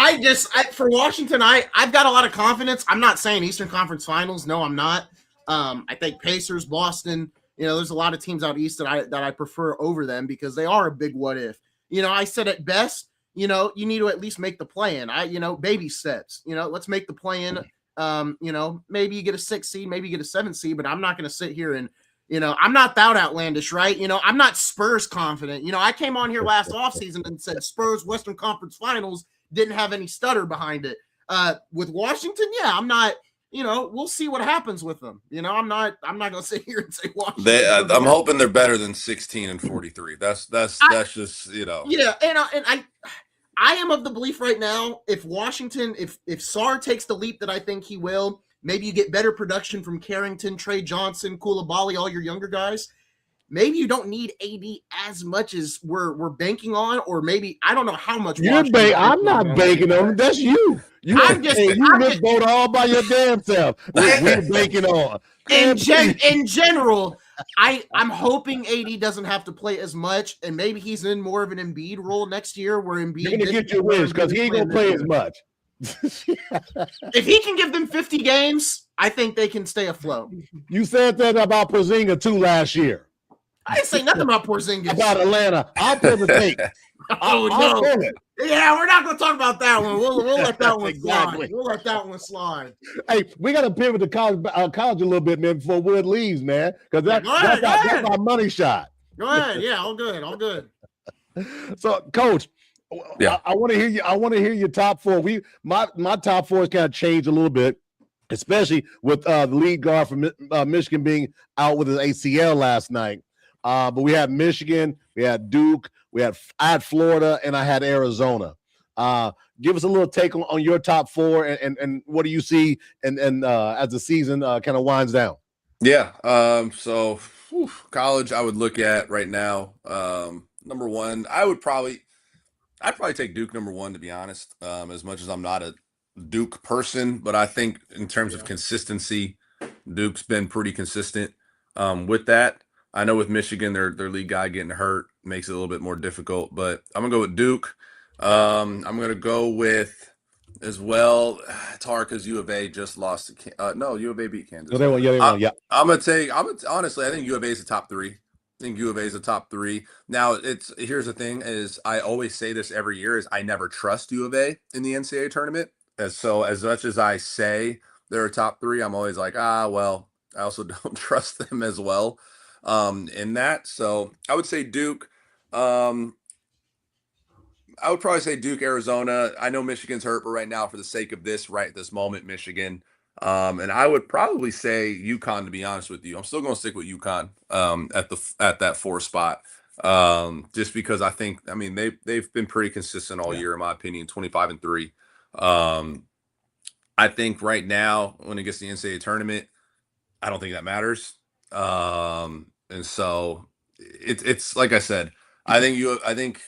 for Washington, I've got a lot of confidence. I'm not saying Eastern Conference Finals. No, I'm not. I think Pacers, Boston. There's a lot of teams out east that I prefer over them because they are a big what if. I said at best, you need to at least make the play-in. Baby steps. Let's make the play-in. Maybe you get a 6 seed, maybe you get a 7 seed, but I'm not going to sit here and, I'm not that outlandish, right? I'm not Spurs confident. I came on here last offseason and said Spurs Western Conference Finals didn't have any stutter behind it. With Washington, I'm not. We'll see what happens with them. I'm not going to sit here and say Washington. I'm hoping they're better than 16-43. That's just. Yeah, and I am of the belief right now, if Washington, if Sarr takes the leap that I think he will, maybe you get better production from Carrington, Trey Johnson, Koulibaly, all your younger guys. Maybe you don't need AD as much as we're banking on, or maybe I don't know how much. I'm not banking on him. That's you. You vote all by your damn self. We're banking on. In general, I'm hoping AD doesn't have to play as much, and maybe he's in more of an Embiid role next year, where Embiid you're gonna get your wins because he ain't gonna play as much. If he can give them 50 games, I think they can stay afloat. You said that about Porzingis too last year. I didn't say nothing about Porzingis. About Atlanta. I'll put the tape. Oh, no. Yeah, we're not going to talk about that one. We'll let that one slide. We'll let that one slide. Hey, we got to pivot to college a little bit, man, before Wood leaves, man, because that's our money shot. Go ahead. Yeah, all good. So, Coach, I want to hear you. I want to hear your top four. My top four has kind of changed a little bit, especially with the lead guard from Michigan being out with his ACL last night. But we had Michigan, we had Duke, I had Florida, and I had Arizona. Give us a little take on your top four, and what do you see and as the season kind of winds down? Yeah. So college, I would look at right now. Number one, I'd probably take Duke number one, to be honest. As much as I'm not a Duke person, but I think in terms of consistency, Duke's been pretty consistent with that. I know with Michigan, their lead guy getting hurt makes it a little bit more difficult, but I'm gonna go with Duke. I'm gonna go with as well. It's hard because U of A just lost to U of A beat Kansas. No, they won. Honestly, I think U of A is the top three. I think U of A is the top three. Now, here's the thing: is I always say this every year: is I never trust U of A in the NCAA tournament. So as much as I say they're a top three, I'm always like, well, I also don't trust them as well. In that. So I would say Duke. I would probably say Duke, Arizona. I know Michigan's hurt, but right now, for the sake of this, right this moment, Michigan. And I would probably say UConn, to be honest with you. I'm still going to stick with UConn at that 4 spot. Just because I think, they've been pretty consistent all year, in my opinion, 25-3. I think right now, when it gets to the NCAA tournament, I don't think that matters. And so it's like I said, I think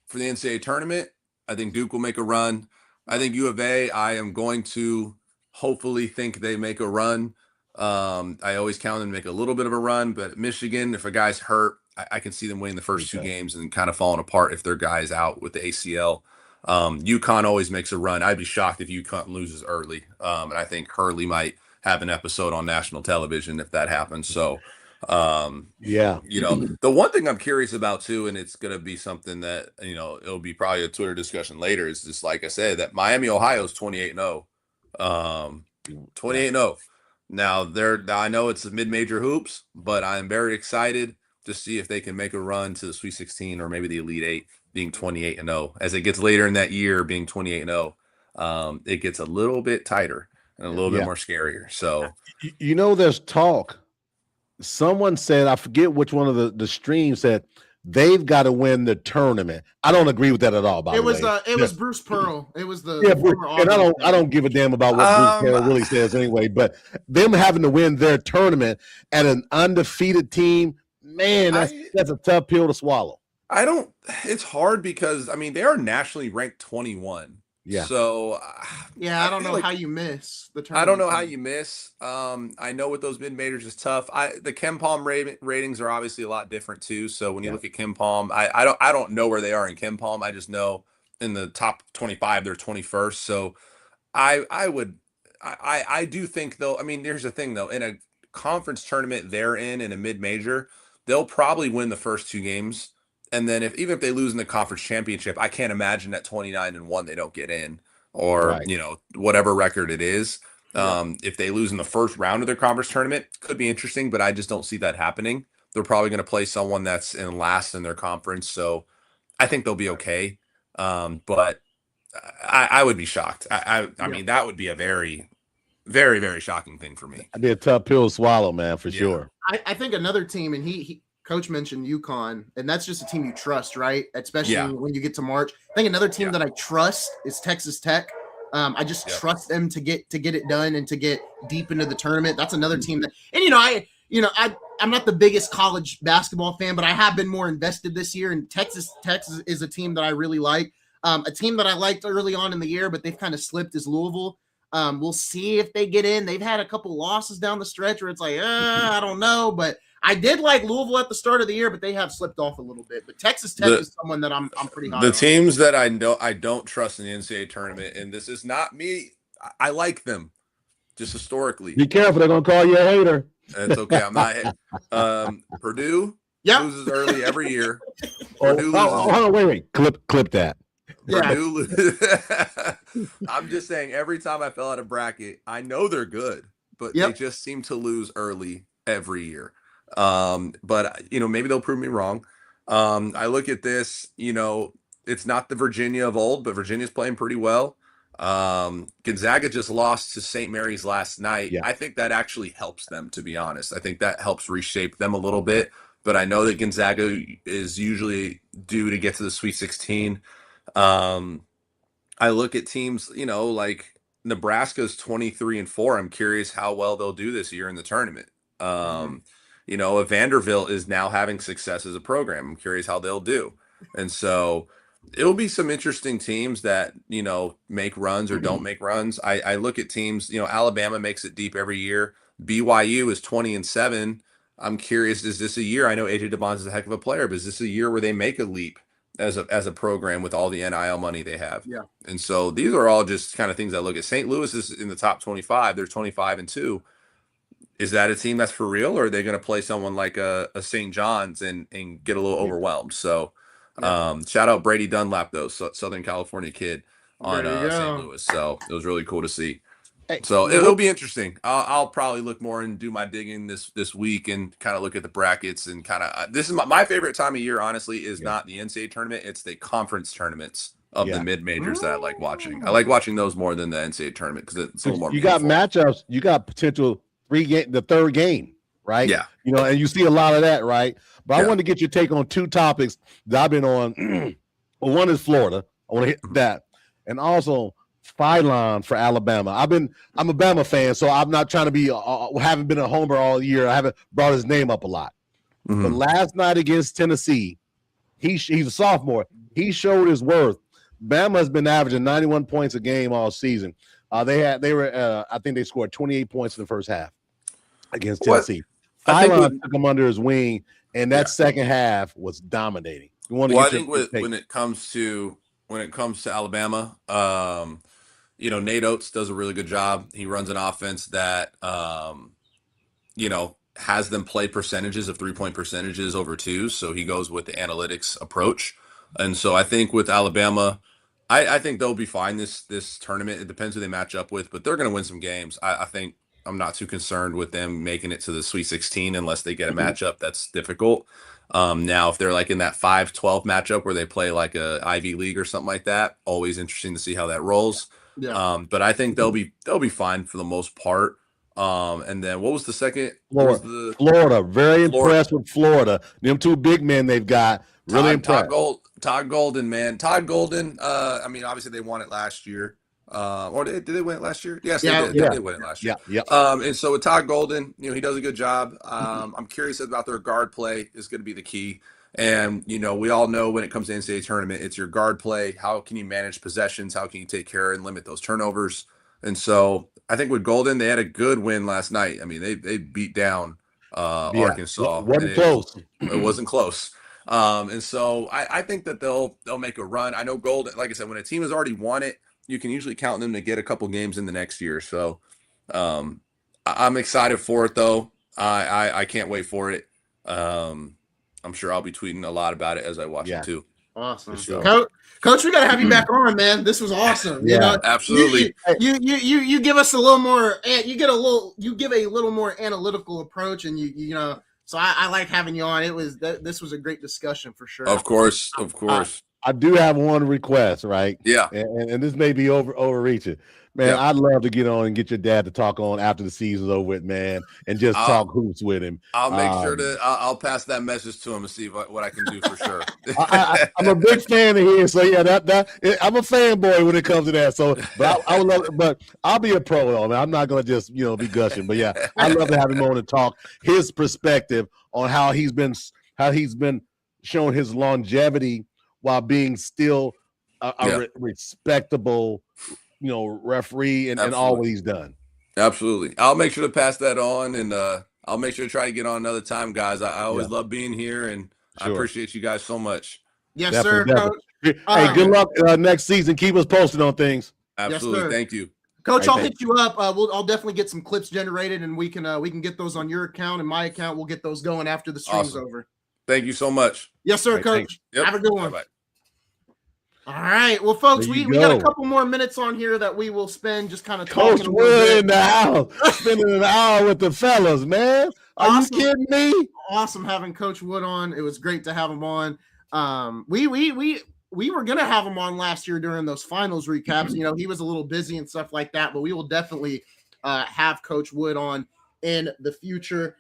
for the NCAA tournament, I think Duke will make a run. I think U of A, I am going to hopefully think they make a run. I always count them to make a little bit of a run, but Michigan, if a guy's hurt, I can see them winning the first 2 games and kind of falling apart if their guy's out with the ACL. UConn always makes a run. I'd be shocked if UConn loses early. And I think Hurley might have an episode on national television if that happens. So Yeah. The one thing I'm curious about too, and it's going to be something that, it'll be probably a Twitter discussion later, is just like I said, that Miami, Ohio is 28-0. 28-0. Now I know it's mid-major hoops, but I'm very excited to see if they can make a run to the Sweet 16 or maybe the Elite 8 being 28-0. As it gets later in that year being 28-0, it gets a little bit tighter and a little bit more scarier. So, there's talk. Someone said, I forget which one of the streams said, they've got to win the tournament. I don't agree with that at all. By the way, it was Bruce Pearl. It was the and I don't give a damn about what Bruce Pearl really says anyway. But them having to win their tournament at an undefeated team, man, that's a tough pill to swallow. It's hard because they are nationally ranked 21. Yeah. So I don't know how you miss the tournament. I don't know how you miss. I know with those mid majors is tough. The KenPom ratings are obviously a lot different too. So when you look at KenPom, I don't know where they are in KenPom. I just know in the top 25 they're 21st. So I do think though. Here's the thing though. In a conference tournament they're in a mid major, they'll probably win the first 2 games. And then even if they lose in the conference championship, I can't imagine at 29-1 they don't get in, or whatever record it is. If they lose in the first round of their conference tournament, could be interesting, but I just don't see that happening. They're probably going to play someone that's in last in their conference, so I think they'll be okay. But I would be shocked. I mean, that would be a very, very, very shocking thing for me. It'd be a tough pill to swallow, man, for sure. I think another team, and he Coach mentioned UConn, and that's just a team you trust, right? Especially when you get to March. I think another team that I trust is Texas Tech. I just trust them to get it done and to get deep into the tournament. That's another team that, and I'm not the biggest college basketball fan, but I have been more invested this year. And Texas is a team that I really like. A team that I liked early on in the year, but they've kind of slipped is Louisville. We'll see if they get in. They've had a couple losses down the stretch where it's like, I don't know, but I did like Louisville at the start of the year, but they have slipped off a little bit. But Texas Tech is someone that I'm pretty high on. The teams that I don't trust in the NCAA tournament, and this is not me. I like them, just historically. Be careful; they're gonna call you a hater. That's okay. I'm not. Purdue loses early every year. Purdue loses. Wait. Clip that. Purdue. I'm just saying. Every time I fill out a bracket, I know they're good, but they just seem to lose early every year. But maybe they'll prove me wrong. I look at this, it's not the Virginia of old, but Virginia's playing pretty well. Gonzaga just lost to St. Mary's last night. I think that actually helps them, to be honest. I think that helps reshape them a little bit, but I know that Gonzaga is usually due to get to the Sweet 16. I look at teams, like Nebraska's 23-4. I'm curious how well they'll do this year in the tournament. Vanderbilt is now having success as a program. I'm curious how they'll do. And so it'll be some interesting teams that, make runs or don't make runs. I look at teams, Alabama makes it deep every year. BYU is 20-7. I'm curious, is this a year? I know AJ DeBonds is a heck of a player, but is this a year where they make a leap as a program with all the NIL money they have? Yeah. And so these are all just kind of things I look at. St. Louis is in the top 25. They're 25-2. Is that a team that's for real, or are they going to play someone like a St. John's and get a little overwhelmed? So shout out Brady Dunlap, though, Southern California kid on St. Louis. So it was really cool to see. So it'll be interesting. I'll probably look more and do my digging this week and kind of look at the brackets and kind of this is my favorite time of year, honestly, is not the NCAA tournament. It's the conference tournaments of the mid majors that I like watching. I like watching those more than the NCAA tournament because it's a little more. You got matchups. You got potential the third game, right? Yeah. And you see a lot of that, right? But I wanted to get your take on 2 topics that I've been on. Well, one is Florida. I want to hit that. And also Phylon for Alabama. I'm a Bama fan, so I'm not trying to be haven't been a homer all year. I haven't brought his name up a lot. Mm-hmm. But last night against Tennessee, he's a sophomore. He showed his worth. Bama has been averaging 91 points a game all season. I think they scored 28 points in the first half against Tennessee. Phylon took him under his wing, and that second half was dominating. I think when it comes to Alabama, Nate Oates does a really good job. He runs an offense that, has them play percentages of 3-point percentages over twos. So he goes with the analytics approach. And so I think with Alabama, I think they'll be fine this tournament. It depends who they match up with, but they're going to win some games. I think I'm not too concerned with them making it to the Sweet 16 unless they get a matchup that's difficult. Now, if they're like in that 5-12 matchup where they play like a Ivy League or something like that, always interesting to see how that rolls. Yeah. But I think they'll be fine for the most part. And then what was the second? Florida. Very impressed with Florida. Them two big men they've got. Really impressed. Todd Golden, man. Todd Golden. I mean, obviously they won it last year. Or did they win it last year? Yes, they did. Yeah. They did win it last year. Yeah. And so with Todd Golden, he does a good job. I'm curious about their guard play is going to be the key. And, we all know when it comes to NCAA tournament, it's your guard play. How can you manage possessions? How can you take care and limit those turnovers? And so I think with Golden, they had a good win last night. I mean, they beat down Arkansas. Wasn't close. It wasn't close. And so I think that they'll make a run. I know Golden, like I said, when a team has already won it, you can usually count them to get a couple games in the next year. So I'm excited for it, though. I can't wait for it. I'm sure I'll be tweeting a lot about it as I watch it too. Awesome. Sure. Coach, we got to have you back on, man. This was awesome. Yeah, absolutely. You give us a little more, you give a little more analytical approach, and so I like having you on. This was a great discussion for sure. Of course. I do have one request, right? Yeah. And this may be overreaching. Man, Yeah. I'd love to get on and get your dad to talk on after the season's over with, man, and just talk hoops with him. I'll make sure I'll pass that message to him and see what I can do for sure. I'm a big fan of his, so yeah, I'm a fanboy when it comes to that. So, but I would love, but I'll be a pro though, man. I'm not gonna just be gushing, but yeah, I'd love to have him on and talk his perspective on how he's been showing his longevity while being still a respectable, referee and all what he's done. Absolutely. I'll make sure to pass that on, and I'll make sure to try to get on another time, guys. I always love being here, and I appreciate you guys so much. Yes, Definitely, sir, Coach. Hey, good luck next season. Keep us posted on things. Absolutely. Yes, thank you. Coach, I'll hit you up. I'll definitely get some clips generated, and we can get those on your account and my account. We'll get those going after the stream's over. Thank you so much. Yes, sir, Coach. Yep. Have a good one. Bye-bye. All right. Well, folks, we got a couple more minutes on here that we will spend just kind of talking. Coach Wood in the house, spending an hour with the fellas, man. Are you kidding me? Awesome having Coach Wood on. It was great to have him on. We were gonna have him on last year during those finals recaps. He was a little busy and stuff like that, but we will definitely have Coach Wood on in the future.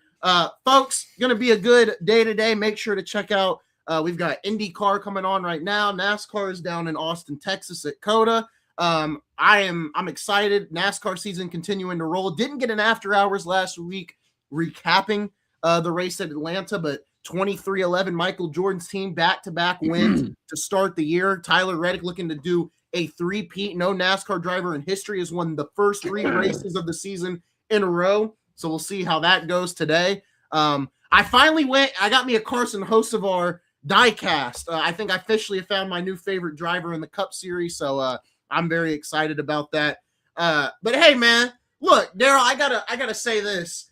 Folks, gonna be a good day today. Make sure to check out. We've got IndyCar coming on right now. NASCAR is down in Austin, Texas at COTA. I'm excited. NASCAR season continuing to roll. Didn't get an after hours last week recapping the race at Atlanta, but 23-11 Michael Jordan's team back-to-back wins to start the year. Tyler Reddick looking to do a three-peat. No NASCAR driver in history has won the first 3 races of the season in a row. So we'll see how that goes today. I finally I got me a Carson Hocevar diecast. I think I officially found my new favorite driver in the Cup Series, so I'm very excited about that. But hey, man, look, Darrell, I gotta say this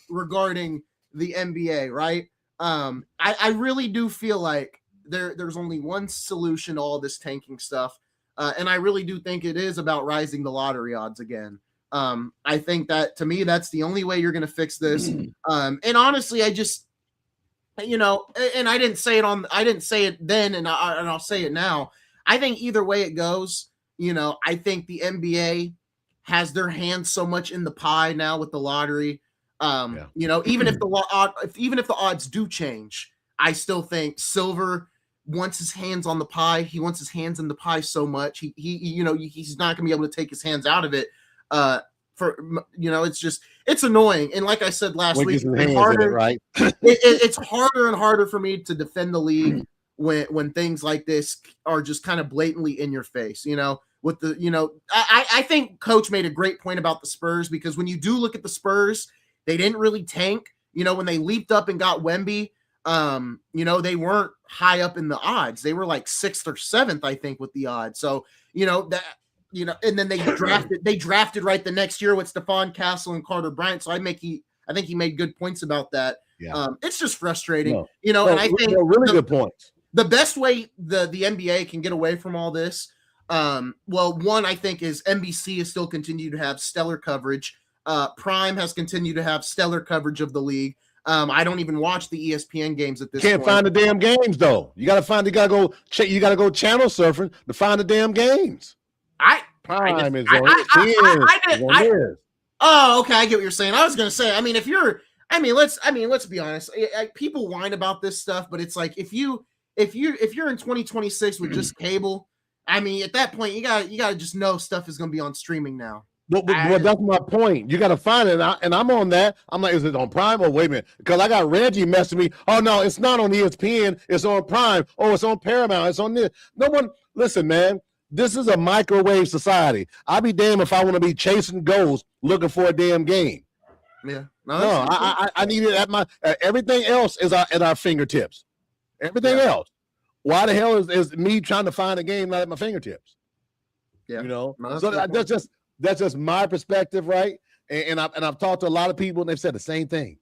regarding the NBA, right? I really do feel like there's only one solution to all this tanking stuff, and I really do think it is about rising the lottery odds again. I think that, to me, that's the only way you're going to fix this. And honestly, I just, and I didn't say it then, and I'll say it now. I think either way it goes, I think the NBA has their hands so much in the pie now with the lottery. Even if the odds do change, I still think Silver wants his hands on the pie. He wants his hands in the pie so much. He's not going to be able to take his hands out of it. It's annoying. And like I said last week, it's harder and harder for me to defend the league when things like this are just kind of blatantly in your face, with the, I think Coach made a great point about the Spurs, because when you do look at the Spurs, they didn't really tank, when they leaped up and got Wemby, they weren't high up in the odds. They were like 6th or 7th, I think, with the odds. So, and then they drafted right the next year with Stephon Castle and Carter Bryant. So I I think he made good points about that. Yeah. It's just frustrating, No. and I think really good points. The best way the NBA can get away from all this, one, I think, is NBC is still continue to have stellar coverage. Prime has continued to have stellar coverage of the league. I don't even watch the ESPN games at this point. Can't find the damn games though. You gotta go channel surfing to find the damn games. Prime is on it. Oh, okay. I get what you're saying. I was gonna say, let's be honest. People whine about this stuff, but it's like if you're in 2026 with just cable, at that point you gotta just know stuff is gonna be on streaming now. But that's my point. You got to find it, and I'm on that. I'm like, is it on Prime? Or wait a minute, because I got Reggie messaging me. Oh no, it's not on ESPN. It's on Prime. Oh, it's on Paramount. It's on this. No one. Listen, man. This is a microwave society. I'll be damned if I want to be chasing ghosts looking for a damn game. Yeah. No, I need it at my. Everything else is at our fingertips. Everything else. Why the hell is me trying to find a game not at my fingertips? Yeah. That's just my perspective, right? And I've talked to a lot of people, and they've said the same thing.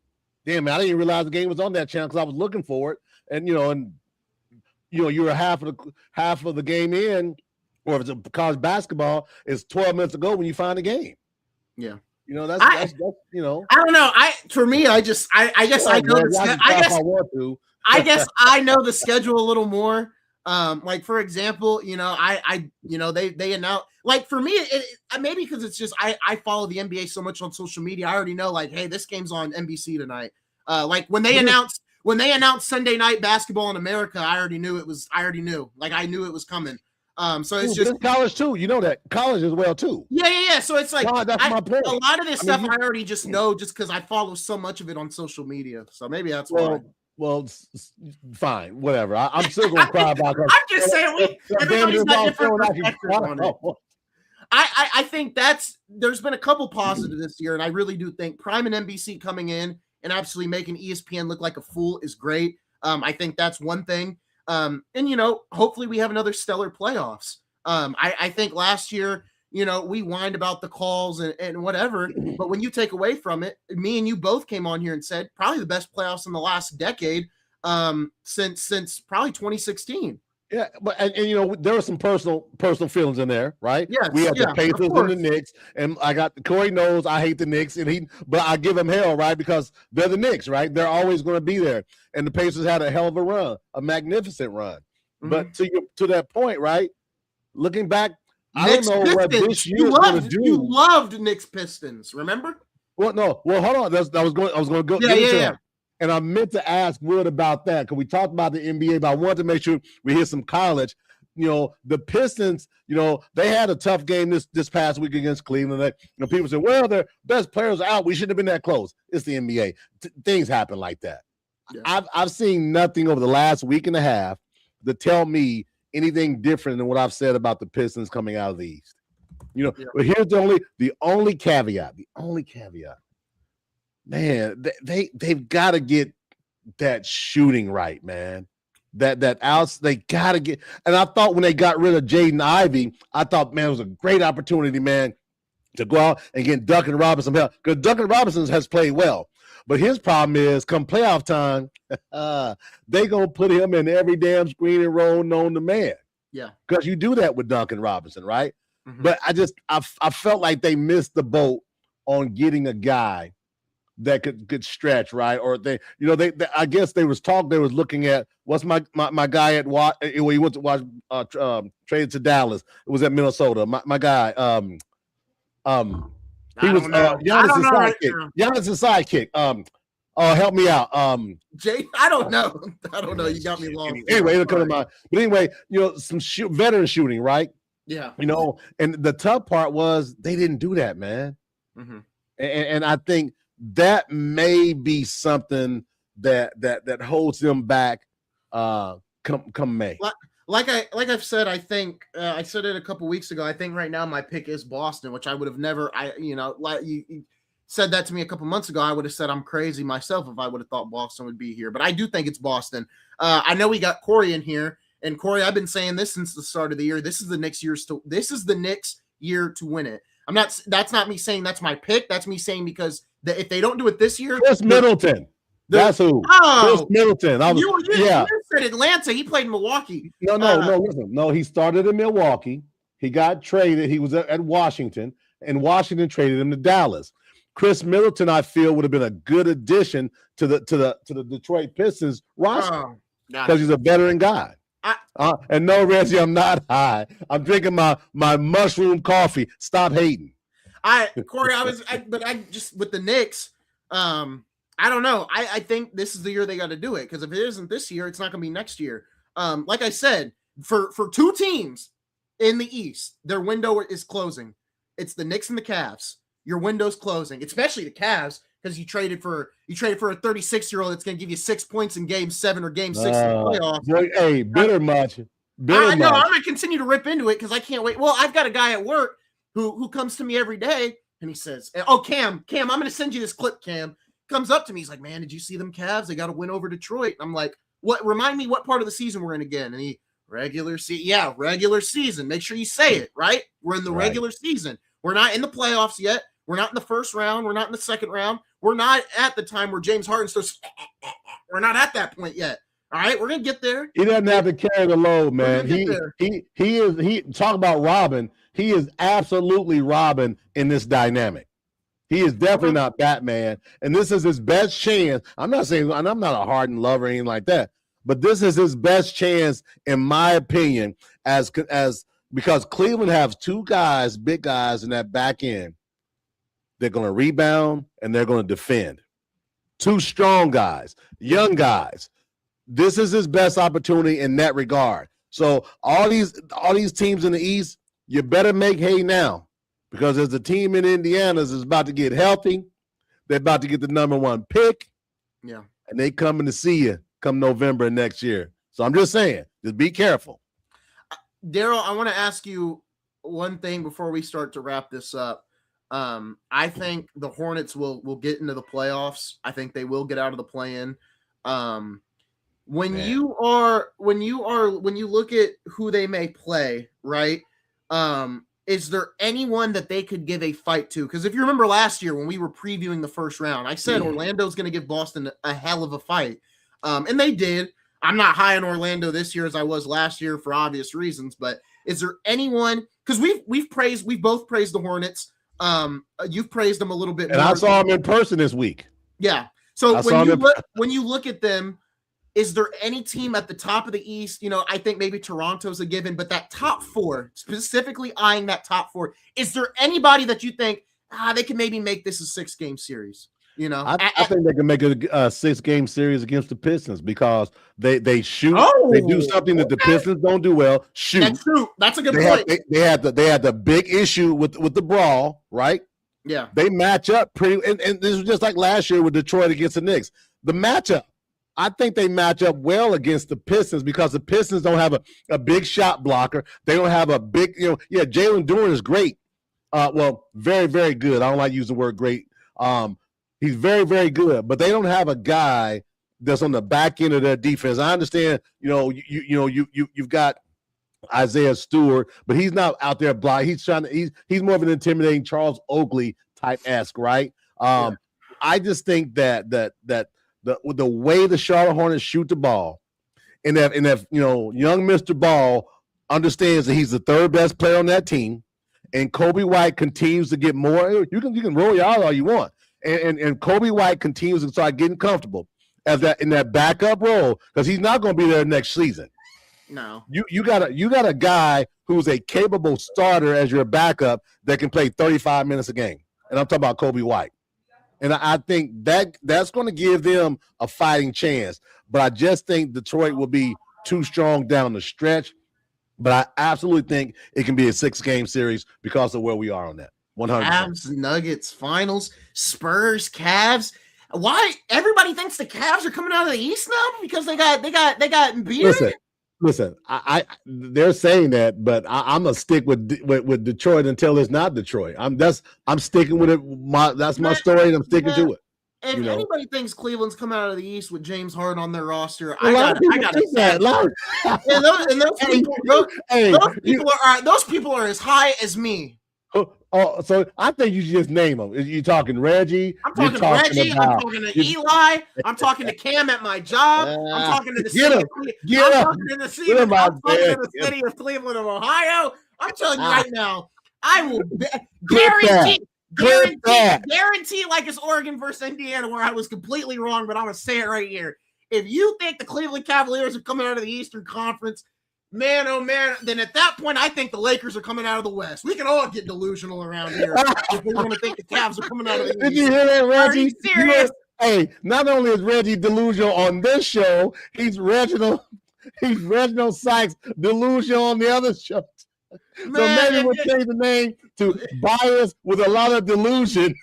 Damn, man, I didn't realize the game was on that channel because I was looking for it, and you're half of the game in, or if it's a college basketball, it's 12 minutes ago when you find the game. Yeah, that's I don't know. I guess I know the schedule a little more. Like for example, they announced, like for me, maybe because it's just I follow the NBA so much on social media. I already know, like, hey, this game's on NBC tonight. Like when they announced Sunday night basketball in America, I already knew. Like I knew it was coming. So it's just college too. You know that college as well too. Yeah. So it's like that's my point. A lot of this stuff I already just know just because I follow so much of it on social media. So maybe that's why. Well, fine, whatever. I'm still gonna cry about that. I'm just saying, everybody's got different perspectives on it. I think there's been a couple positives this year, and I really do think Prime and NBC coming in and absolutely making ESPN look like a fool is great. I think that's one thing. And hopefully we have another stellar playoffs. I think last year, we whined about the calls and whatever, but when you take away from it, me and you both came on here and said probably the best playoffs in the last decade, since probably 2016. Yeah, but and there were some personal feelings in there, right? Yes, we had the Pacers and the Knicks, and Corey knows I hate the Knicks, but I give him hell, right? Because they're the Knicks, right? They're always going to be there, and the Pacers had a hell of a run, a magnificent run. Mm-hmm. But to that point, right? Looking back, Knicks, I don't know what this year is going to do. You loved Knicks Pistons, remember? Well, no. Well, hold on. I was going to go. Yeah. And I meant to ask Wood about that because we talked about the NBA, but I wanted to make sure we hit some college. The Pistons, they had a tough game this past week against Cleveland. People say, well, their best players are out. We shouldn't have been that close. It's the NBA. Things happen like that. Yeah. I've seen nothing over the last week and a half to tell me anything different than what I've said about the Pistons coming out of the East. But here's the only caveat. Man, they've got to get that shooting right, man. That outs they got to get. And I thought when they got rid of Jaden Ivey, I thought, man, it was a great opportunity, man, to go out and get Duncan Robinson help because Duncan Robinson has played well. But his problem is, come playoff time, they gonna put him in every damn screen and roll known to man. Yeah, because you do that with Duncan Robinson, right? Mm-hmm. But I felt like they missed the boat on getting a guy that could stretch, right? Or they I guess they was looking at what's my guy at he went to watch traded to Dallas. It was at Minnesota. My guy, he was Giannis's sidekick. Giannis's sidekick. Help me out. Jay, I don't know. You got me lost. Anyway, it'll come to mind. But anyway, some veteran shooting, right? Yeah. And the tough part was they didn't do that, man. Mm-hmm. And I think that may be something that holds them back come May. Like I've said, I think I said it a couple weeks ago. I think right now my pick is Boston, which I would have never. Like you said that to me a couple months ago, I would have said I'm crazy myself if I would have thought Boston would be here. But I do think it's Boston. I know we got Corey in here, and Corey, I've been saying this since the start of the year. This is the Knicks year to win it. That's not me saying that's my pick. That's me saying because if they don't do it this year, Chris Middleton. That's who. Chris Middleton. You said Atlanta. He played in Milwaukee. No, listen. No, he started in Milwaukee. He got traded. He was at Washington, and Washington traded him to Dallas. Chris Middleton, I feel, would have been a good addition to the Detroit Pistons roster because he's a veteran guy. And no, Reggie, I'm not high. I'm drinking my mushroom coffee. Stop hating. Corey, I just with the Knicks. I don't know. I think this is the year they got to do it because if it isn't this year, it's not going to be next year. Like I said, for two teams in the East, their window is closing. It's the Knicks and the Cavs. Your window's closing, especially the Cavs because you traded for a 36-year-old that's going to give you 6 points in Game 7 or Game 6 in the playoffs. Boy, hey, bitter much. I know. I'm going to continue to rip into it because I can't wait. Well, I've got a guy at work who comes to me every day and he says, "Oh, Cam, I'm going to send you this clip, Cam." Comes up to me, he's like, "Man, did you see them Cavs? They got to win over Detroit." I'm like, "What? Remind me what part of the season we're in again?" And he, regular season. Yeah, regular season. Make sure you say it, right? We're in the regular season. We're not in the playoffs yet. We're not in the first round. We're not in the second round. We're not at the time where James Harden starts. We're not at that point yet. All right, we're gonna get there. He doesn't have to carry the load, man. He talk about Robin. He is absolutely Robin in this dynamic. He is definitely not Batman, and this is his best chance. I'm not saying, and I'm not a Harden lover or anything like that, but this is his best chance, in my opinion, as because Cleveland has two guys, big guys in that back end. They're going to rebound and they're going to defend. Two strong guys, young guys. This is his best opportunity in that regard. So all these teams in the East, you better make hay now because there's a team in Indiana is about to get healthy. They're about to get the number 1 pick. Yeah. And they coming to see you come November next year. So I'm just saying, just be careful. Darrell, I want to ask you one thing before we start to wrap this up. I think the Hornets will get into the playoffs. I think they will get out of the play-in. When you look at who they may play, right? Is there anyone that they could give a fight to? Because if you remember last year when we were previewing the first round, I said Orlando's going to give Boston a hell of a fight. And they did. I'm not high on Orlando this year as I was last year for obvious reasons, but is there anyone, because we've both praised the Hornets. You've praised them a little bit and more. I saw them in person this week. Yeah. So when you look at them, is there any team at the top of the East? You know, I think maybe Toronto's a given, but that top 4, specifically eyeing that top 4, is there anybody that you think they can maybe make this a 6-game series? You know, I think they can make a 6-game series against the Pistons because they shoot. They do something that the Pistons don't do well. Shoot. That's true. That's a good point. They had the big issue with the brawl, right? Yeah. They match up pretty, and this was just like last year with Detroit against the Knicks. The matchup, I think they match up well against the Pistons because the Pistons don't have a big shot blocker. They don't have a big, Jalen Duren is great. Well, very, very good. I don't like using the word great. He's very, very good, but they don't have a guy that's on the back end of their defense. I understand, you've got Isaiah Stewart, but he's not out there blocking. He's more of an intimidating Charles Oakley type-esque, right? I just think that the way the Charlotte Hornets shoot the ball, and if young Mr. Ball understands that he's the third best player on that team, and Kobe White continues to get more. You can roll your eyes all you want. And Kobe White continues to start getting comfortable in that backup role because he's not going to be there next season. No, you got a guy who's a capable starter as your backup that can play 35 minutes a game, and I'm talking about Kobe White. And I think that's going to give them a fighting chance. But I just think Detroit will be too strong down the stretch. But I absolutely think it can be a 6-game series because of where we are on that. 100%. Cavs, Nuggets, finals, Spurs, Cavs. Why everybody thinks the Cavs are coming out of the East now because they got beer? Listen. They're saying that, but I'm gonna stick with Detroit until it's not Detroit. I'm sticking with it. That's my story, and I'm sticking to it. If anybody thinks Cleveland's coming out of the East with James Harden on their roster, I got that. Those people are as high as me. Oh, so I think you should just name them. You're talking Reggie. I'm talking to Reggie. I'm talking to Eli. I'm talking to Cam at my job. I'm talking to the city of Cleveland. I'm talking to the city of Cleveland of Ohio. I'm telling you right now, I will guarantee like it's Oregon versus Indiana, where I was completely wrong, but I'm gonna say it right here. If you think the Cleveland Cavaliers are coming out of the Eastern Conference, man, oh man, then at that point, I think the Lakers are coming out of the West. We can all get delusional around here if we're going to think the Cavs are coming out of the East. Did you hear that, Reggie? Are you serious? Hey, not only is Reggie delusional on this show, he's Reginald Sykes delusional on the other show. So maybe we'll change the name to Bias with a lot of delusion.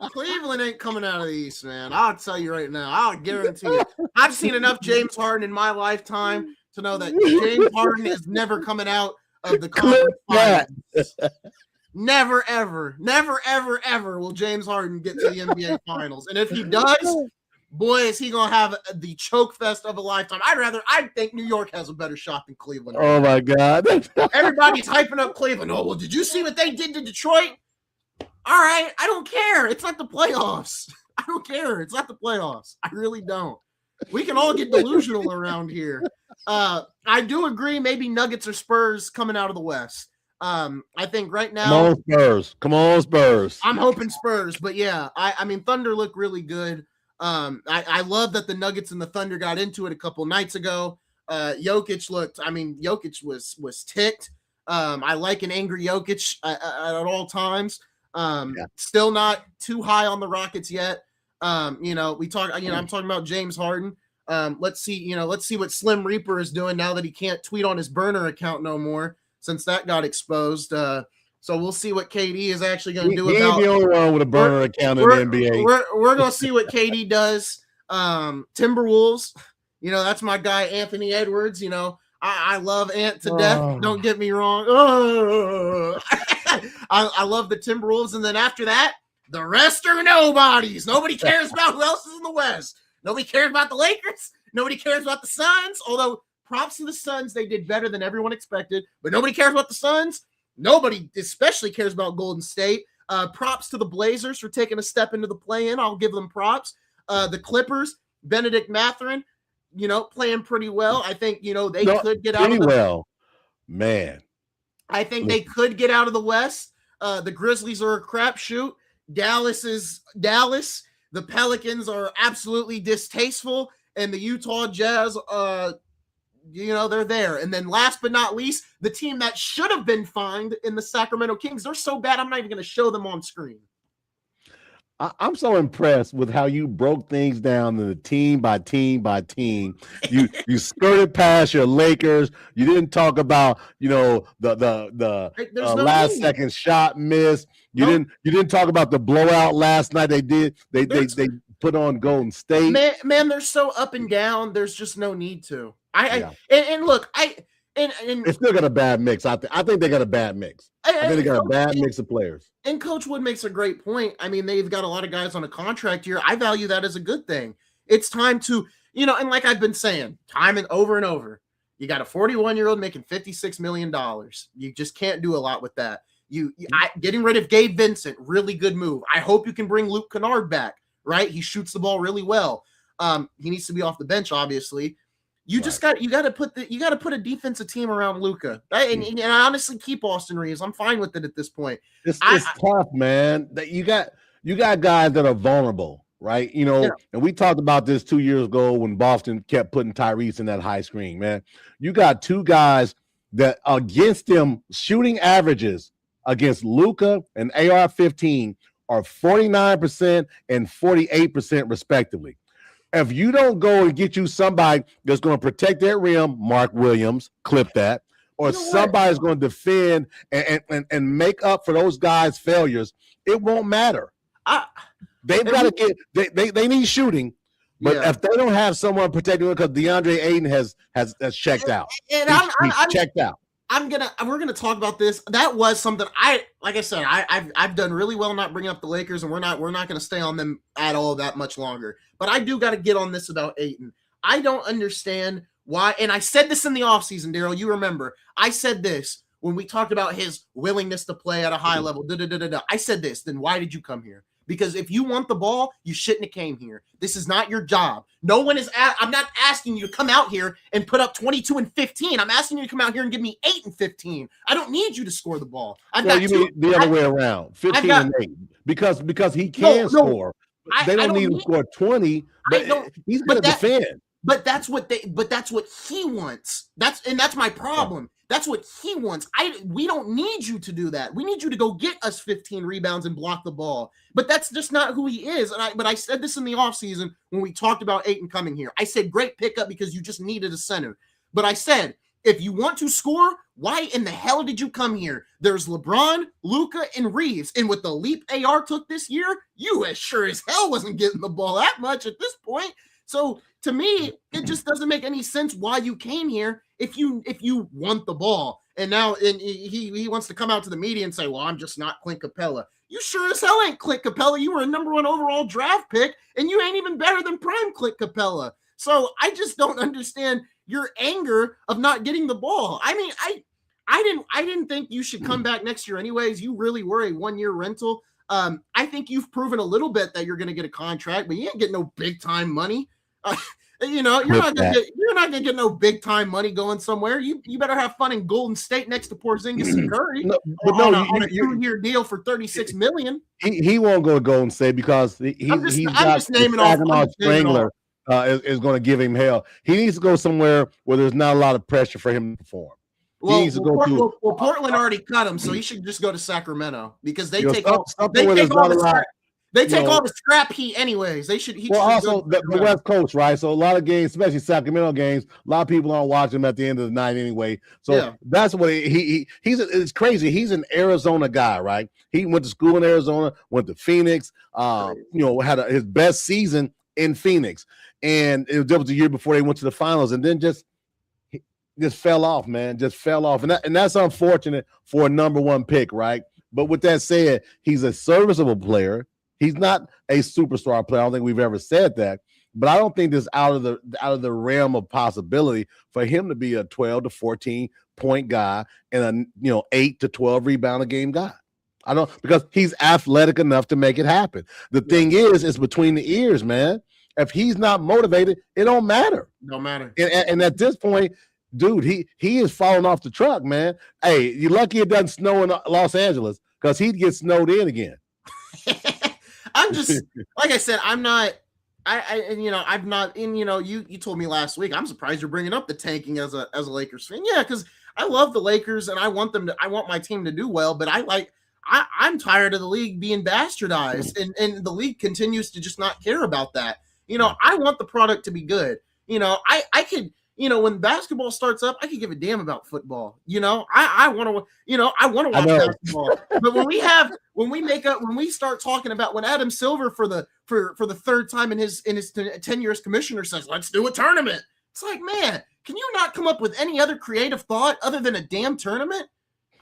Cleveland ain't coming out of the East, man. I'll tell you right now. I'll guarantee you. I've seen enough James Harden in my lifetime to know that James Harden is never coming out of the conference finals. Never, ever will James Harden get to the NBA finals. And if he does, boy, is he going to have the choke fest of a lifetime. I think New York has a better shot than Cleveland. Oh, my God. Everybody's hyping up Cleveland. Oh, well, did you see what they did to Detroit? All right, I don't care. It's not the playoffs. I don't care. It's not the playoffs. I really don't. We can all get delusional around here. I do agree. Maybe Nuggets or Spurs coming out of the West. I think right now. Come on, Spurs. I'm hoping Spurs, but yeah, I mean, Thunder look really good. I love that the Nuggets and the Thunder got into it a couple nights ago. Jokic was ticked. I like an angry Jokic at all times. Still not too high on the Rockets yet. I'm talking about James Harden. Let's see what Slim Reaper is doing now that he can't tweet on his burner account no more since that got exposed. So we'll see what KD is actually going to do. He's the only one with a burner account in the NBA. We're going to see what KD does. Timberwolves, that's my guy, Anthony Edwards. I love Ant to death. Don't get me wrong. I love the Timberwolves. And then after that, the rest are nobodies. Nobody cares about who else is in the West. Nobody cares about the Lakers. Nobody cares about the Suns. Although props to the Suns, they did better than everyone expected. But nobody cares about the Suns. Nobody especially cares about Golden State. Props to the Blazers for taking a step into the play-in. I'll give them props. The Clippers, Benedict Mathurin, playing pretty well. I think, they could get out of the well. Man. I think they could get out of the West. The Grizzlies are a crapshoot. Dallas. The Pelicans are absolutely distasteful. And the Utah Jazz, they're there. And then last but not least, the team that should have been fined in the Sacramento Kings. They're so bad, I'm not even going to show them on screen. I'm so impressed with how you broke things down to the team by team by team. You skirted past your Lakers. You didn't talk about the last second shot miss. You didn't talk about the blowout last night. They put on Golden State. Man, they're so up and down. There's just no need to. They still got a bad mix. I think they got a bad mix. I think they got a bad mix of players. And Coach Wood makes a great point. I mean, they've got a lot of guys on a contract here. I value that as a good thing. It's time to, and like I've been saying, time and over, you got a 41-year-old making $56 million. You just can't do a lot with that. Getting rid of Gabe Vincent, really good move. I hope you can bring Luke Kennard back, right? He shoots the ball really well. He needs to be off the bench, obviously. You got to put a defensive team around Luka, and I honestly keep Austin Reeves. I'm fine with it at this point. It's tough, man. That you got guys that are vulnerable, right? And we talked about this 2 years ago when Boston kept putting Tyrese in that high screen. Man, you got two guys that against them shooting averages against Luka and AR-15 are 49% and 48% respectively. If you don't go and get you somebody that's going to protect that rim, Mark Williams, clip that, or somebody's going to defend and make up for those guys' failures, it won't matter. They've got to get they need shooting, but if they don't have someone protecting them, because DeAndre Ayton has checked out, he's checked out. We're gonna talk about this. That was something I've done really well not bringing up the Lakers, and we're not gonna stay on them at all that much longer. But I do got to get on this about Ayton. I don't understand why, and I said this in the offseason, Darrell. You remember I said this. when we talked about his willingness to play at a high level, I said this, then why did you come here? Because if you want the ball, you shouldn't have came here. This is not your job. No one is I'm not asking you to come out here and put up 22 and 15. I'm asking you to come out here and give me 8 and 15. I don't need you to score the ball. You mean the other way around, 15 and 8. Because he can score. They don't need him to score 20, but he's going to defend. But that's what he wants. That's my problem. That's what he wants. We don't need you to do that. We need you to go get us 15 rebounds and block the ball. But that's just not who he is. But I said this in the offseason when we talked about Ayton coming here. I said great pickup because you just needed a center. But I said, if you want to score, why in the hell did you come here? There's LeBron, Luka, and Reeves. And with the leap AR took this year, you as sure as hell wasn't getting the ball that much at this point. So to me, it just doesn't make any sense why you came here if you want the ball. And now he wants to come out to the media and say, well, I'm just not Clint Capella. You sure as hell ain't Clint Capella. You were a number 1 overall draft pick, and you ain't even better than prime Clint Capella. So I just don't understand your anger of not getting the ball. I mean, I didn't think you should come back next year anyways. You really were a 1-year rental. I think you've proven a little bit that you're going to get a contract, but you ain't getting no big time money. You're not gonna get no big time money going somewhere. You better have fun in Golden State next to Porzingis and Curry. On a 2-year deal for $36 million. He won't go to Golden State because he's got Saginaw Strangler is going to give him hell. He needs to go somewhere where there's not a lot of pressure for him to perform. Portland already cut him, so he should just go to Sacramento because they take all the scrap heat anyways. The West Coast, right? So a lot of games, especially Sacramento games, a lot of people aren't watching them at the end of the night anyway. So that's what he's. It's crazy. He's an Arizona guy, right? He went to school in Arizona, went to Phoenix. Had his best season in Phoenix, and it was the year before they went to the finals, and then just fell off, man. Just fell off, and that's unfortunate for a number 1 pick, right? But with that said, he's a serviceable player. He's not a superstar player. I don't think we've ever said that, but I don't think this out of the realm of possibility for him to be a 12 to 14 point guy and a 8 to 12 rebound a game guy. I don't, because he's athletic enough to make it happen. The thing is, it's between the ears, man. If he's not motivated, it don't matter. Don't matter. And at this point, dude, he is falling off the truck, man. Hey, you're lucky it doesn't snow in Los Angeles because he'd get snowed in again. I'm just, like I said, I'm not, I've not, you told me last week, I'm surprised you're bringing up the tanking as a Lakers fan. Yeah, because I love the Lakers and I want my team to do well, but I'm tired of the league being bastardized and the league continues to just not care about that. I want the product to be good. I could, when basketball starts up, I could give a damn about football. I want to watch basketball. But when we start talking about when Adam Silver for the 3rd time in his tenure as commissioner says, let's do a tournament. It's like, man, can you not come up with any other creative thought other than a damn tournament?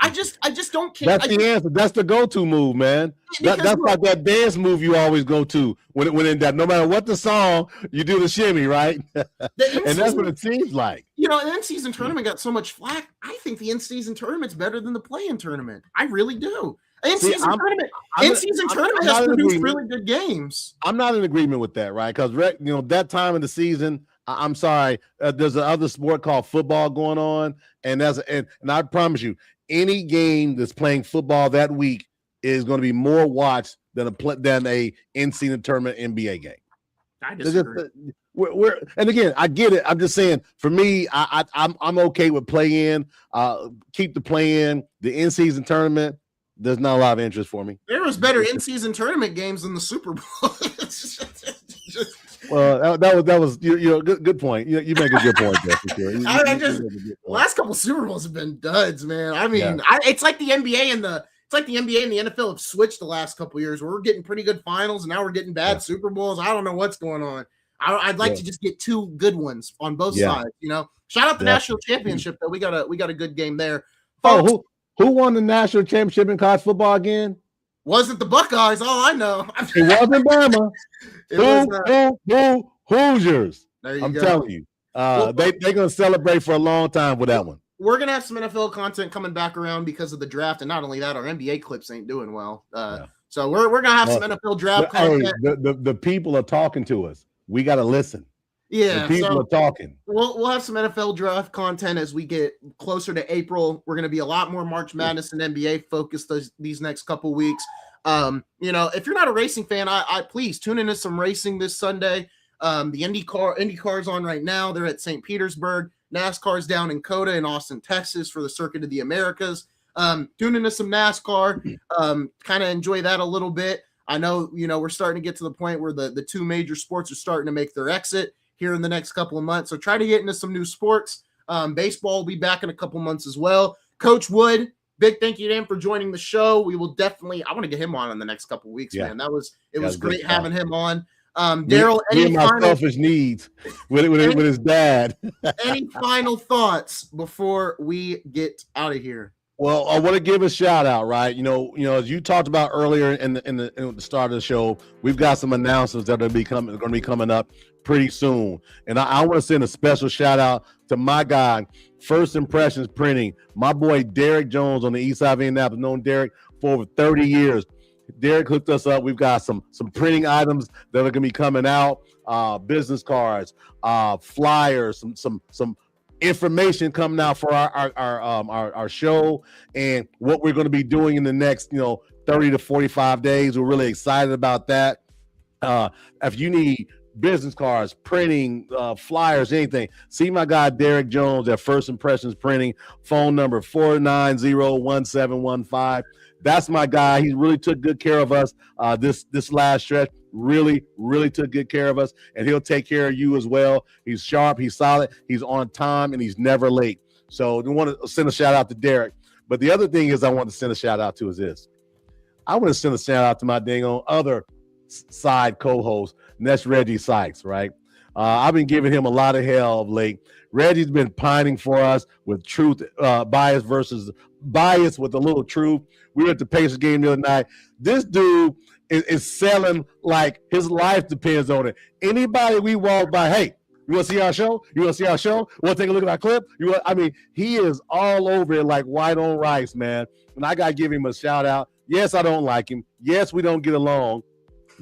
I just don't care. That's the answer. That's the go-to move, man. That's like that dance move you always go to when in that. No matter what the song, you do the shimmy, right? And that's what it seems like. The in-season tournament got so much flack. I think the in-season tournament's better than the play-in tournament. I really do. In-season tournament has produced really good games. I'm not in agreement with that, right? Because that time of the season. I'm sorry. There's another sport called football going on, and I promise you, any game that's playing football that week is going to be more watched than a in-season tournament NBA game. I disagree. And again, I get it. I'm just saying, for me, I'm okay with play-in. Keep the play-in. The in-season tournament, there's not a lot of interest for me. There was better in-season tournament games than the Super Bowl. Well, that was good point. You make a good point there for sure. Last couple Super Bowls have been duds, man. I mean, it's like the NBA and the NFL have switched the last couple years. Where we're getting pretty good finals, and now we're getting bad Super Bowls. I don't know what's going on. I'd like to just get 2 good ones on both sides. Shout out the national championship though. We got a good game there. Folks, who won the national championship in college football again? Wasn't the Buckeyes? All I know. It wasn't Bama. Hoosiers. There you I'm go. telling you. They're going to celebrate for a long time with that one. we're going to have some NFL content coming back around because of the draft. And not only that, our NBA clips ain't doing well. So we're going to have some NFL draft content. Hey, the people are talking to us. We got to listen. Yeah. The people are talking. We'll have some NFL draft content as we get closer to April. We're going to be a lot more March Madness and NBA focused these next couple weeks. If you're not a racing fan, I please tune into some racing this Sunday. The IndyCar's on right now. They're at St. Petersburg. NASCAR's down in Coda in Austin, Texas for the Circuit of the Americas. Tune into some NASCAR, kind of enjoy that a little bit. I know, we're starting to get to the point where the two major sports are starting to make their exit here in the next couple of months. So try to get into some new sports. Baseball will be back in a couple months as well. Coach Wood, big thank you to him for joining the show. We will definitely, I want to get him on in the next couple of weeks, man. It was great having him on. Darrell, any final selfish needs with his dad. Any final thoughts before we get out of here? Well, I want to give a shout out, right? As you talked about earlier in the start of the show, we've got some announcements that are going to be coming up pretty soon, and I want to send a special shout out to my guy, First Impressions Printing, my boy Derek Jones on the east side of Indianapolis. Known Derek for over 30 years. Derek hooked us up. We've got some printing items that are going to be coming out, business cards, flyers, some information coming out for our show and what we're going to be doing in the next 30 to 45 days. We're really excited about that. If you need business cards, printing, flyers, anything, see my guy Derek Jones at First Impressions Printing. Phone number 490-1715. That's my guy. He really took good care of us this last stretch. Really took good care of us, and he'll take care of you as well. He's sharp, he's solid, he's on time, and he's never late. So we want to send a shout out to Derek. But the other thing is I want to send a shout out to is this. I want to send a shout out to my dang on other side co-host, and that's Reggie Sykes, right? I've been giving him a lot of hell of late. Reggie's been pining for us with truth, bias versus bias with a little truth. We were at the Pacers game the other night. This dude is selling like his life depends on it. Anybody we walk by, hey, you want to see our show? You want to see our show? You want to take a look at our clip? He is all over it like white on rice, man. And I got to give him a shout out. Yes, I don't like him. Yes, we don't get along.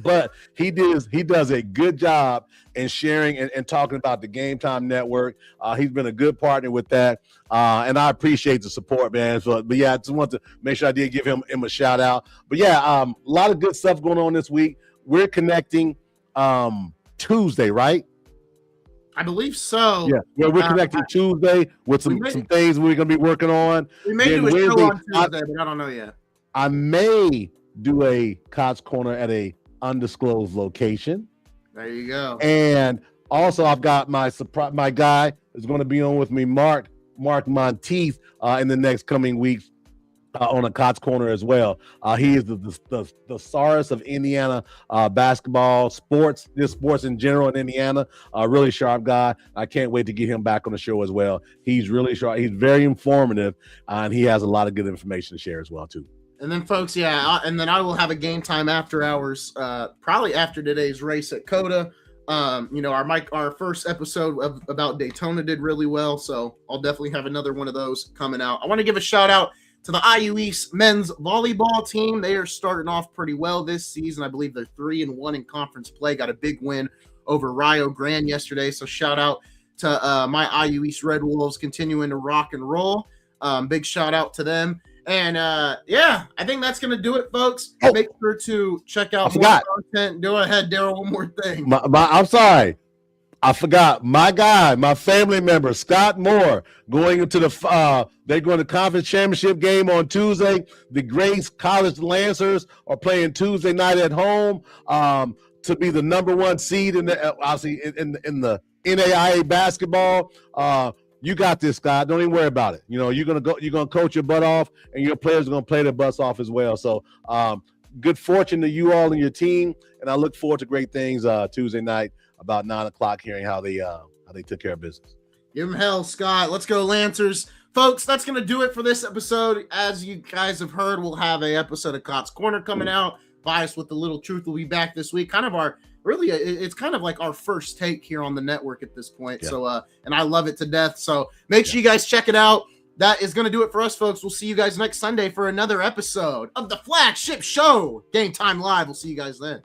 But he does a good job in sharing and talking about the Game Time Network. He's been a good partner with that, and I appreciate the support, man. But I just want to make sure I did give him a shout out. But a lot of good stuff going on this week. We're connecting Tuesday, right? I believe so. Yeah, we're connecting Tuesday with some things we're going to be working on. We may do a show on Tuesday, but I don't know yet. I may do a Cots Corner at a undisclosed location. There you go. And also I've got my guy is going to be on with me, Mark Monteith, in the next coming weeks on a Cots Corner as well. He is the thesaurus of Indiana basketball, sports in general in Indiana. Really sharp guy. I can't wait to get him back on the show as well. He's really sharp. He's very informative, and he has a lot of good information to share as well too. And then, folks, and then I will have a Game Time after hours, probably after today's race at Coda. Our first episode about Daytona did really well, so I'll definitely have another one of those coming out. I want to give a shout out to the IU East men's volleyball team. They are starting off pretty well this season. I believe they're 3-1 in conference play. Got a big win over Rio Grande yesterday. So shout out to my IU East Red Wolves continuing to rock and roll. Big shout out to them. And I think that's going to do it, folks. Make sure to check out more content. Go ahead, Darrell, one more thing. I'm sorry. I forgot. My guy, my family member, Scott Moore, going into they're going to conference championship game on Tuesday. The Grace College Lancers are playing Tuesday night at home to be the number one seed in the NAIA basketball. You got this, Scott. Don't even worry about it. You're gonna coach your butt off, and your players are gonna play their butts off as well. So, good fortune to you all and your team, and I look forward to great things Tuesday night about 9:00, hearing how they took care of business. Give them hell, Scott. Let's go, Lancers, folks. That's gonna do it for this episode. As you guys have heard, we'll have an episode of Cots Corner coming out. Bias with the Little Truth will be back this week. It's kind of like our first take here on the network at this point. Yeah. So, and I love it to death. So make sure you guys check it out. that is going to do it for us, folks. We'll see you guys next Sunday for another episode of the flagship show, Game Time Live. We'll see you guys then.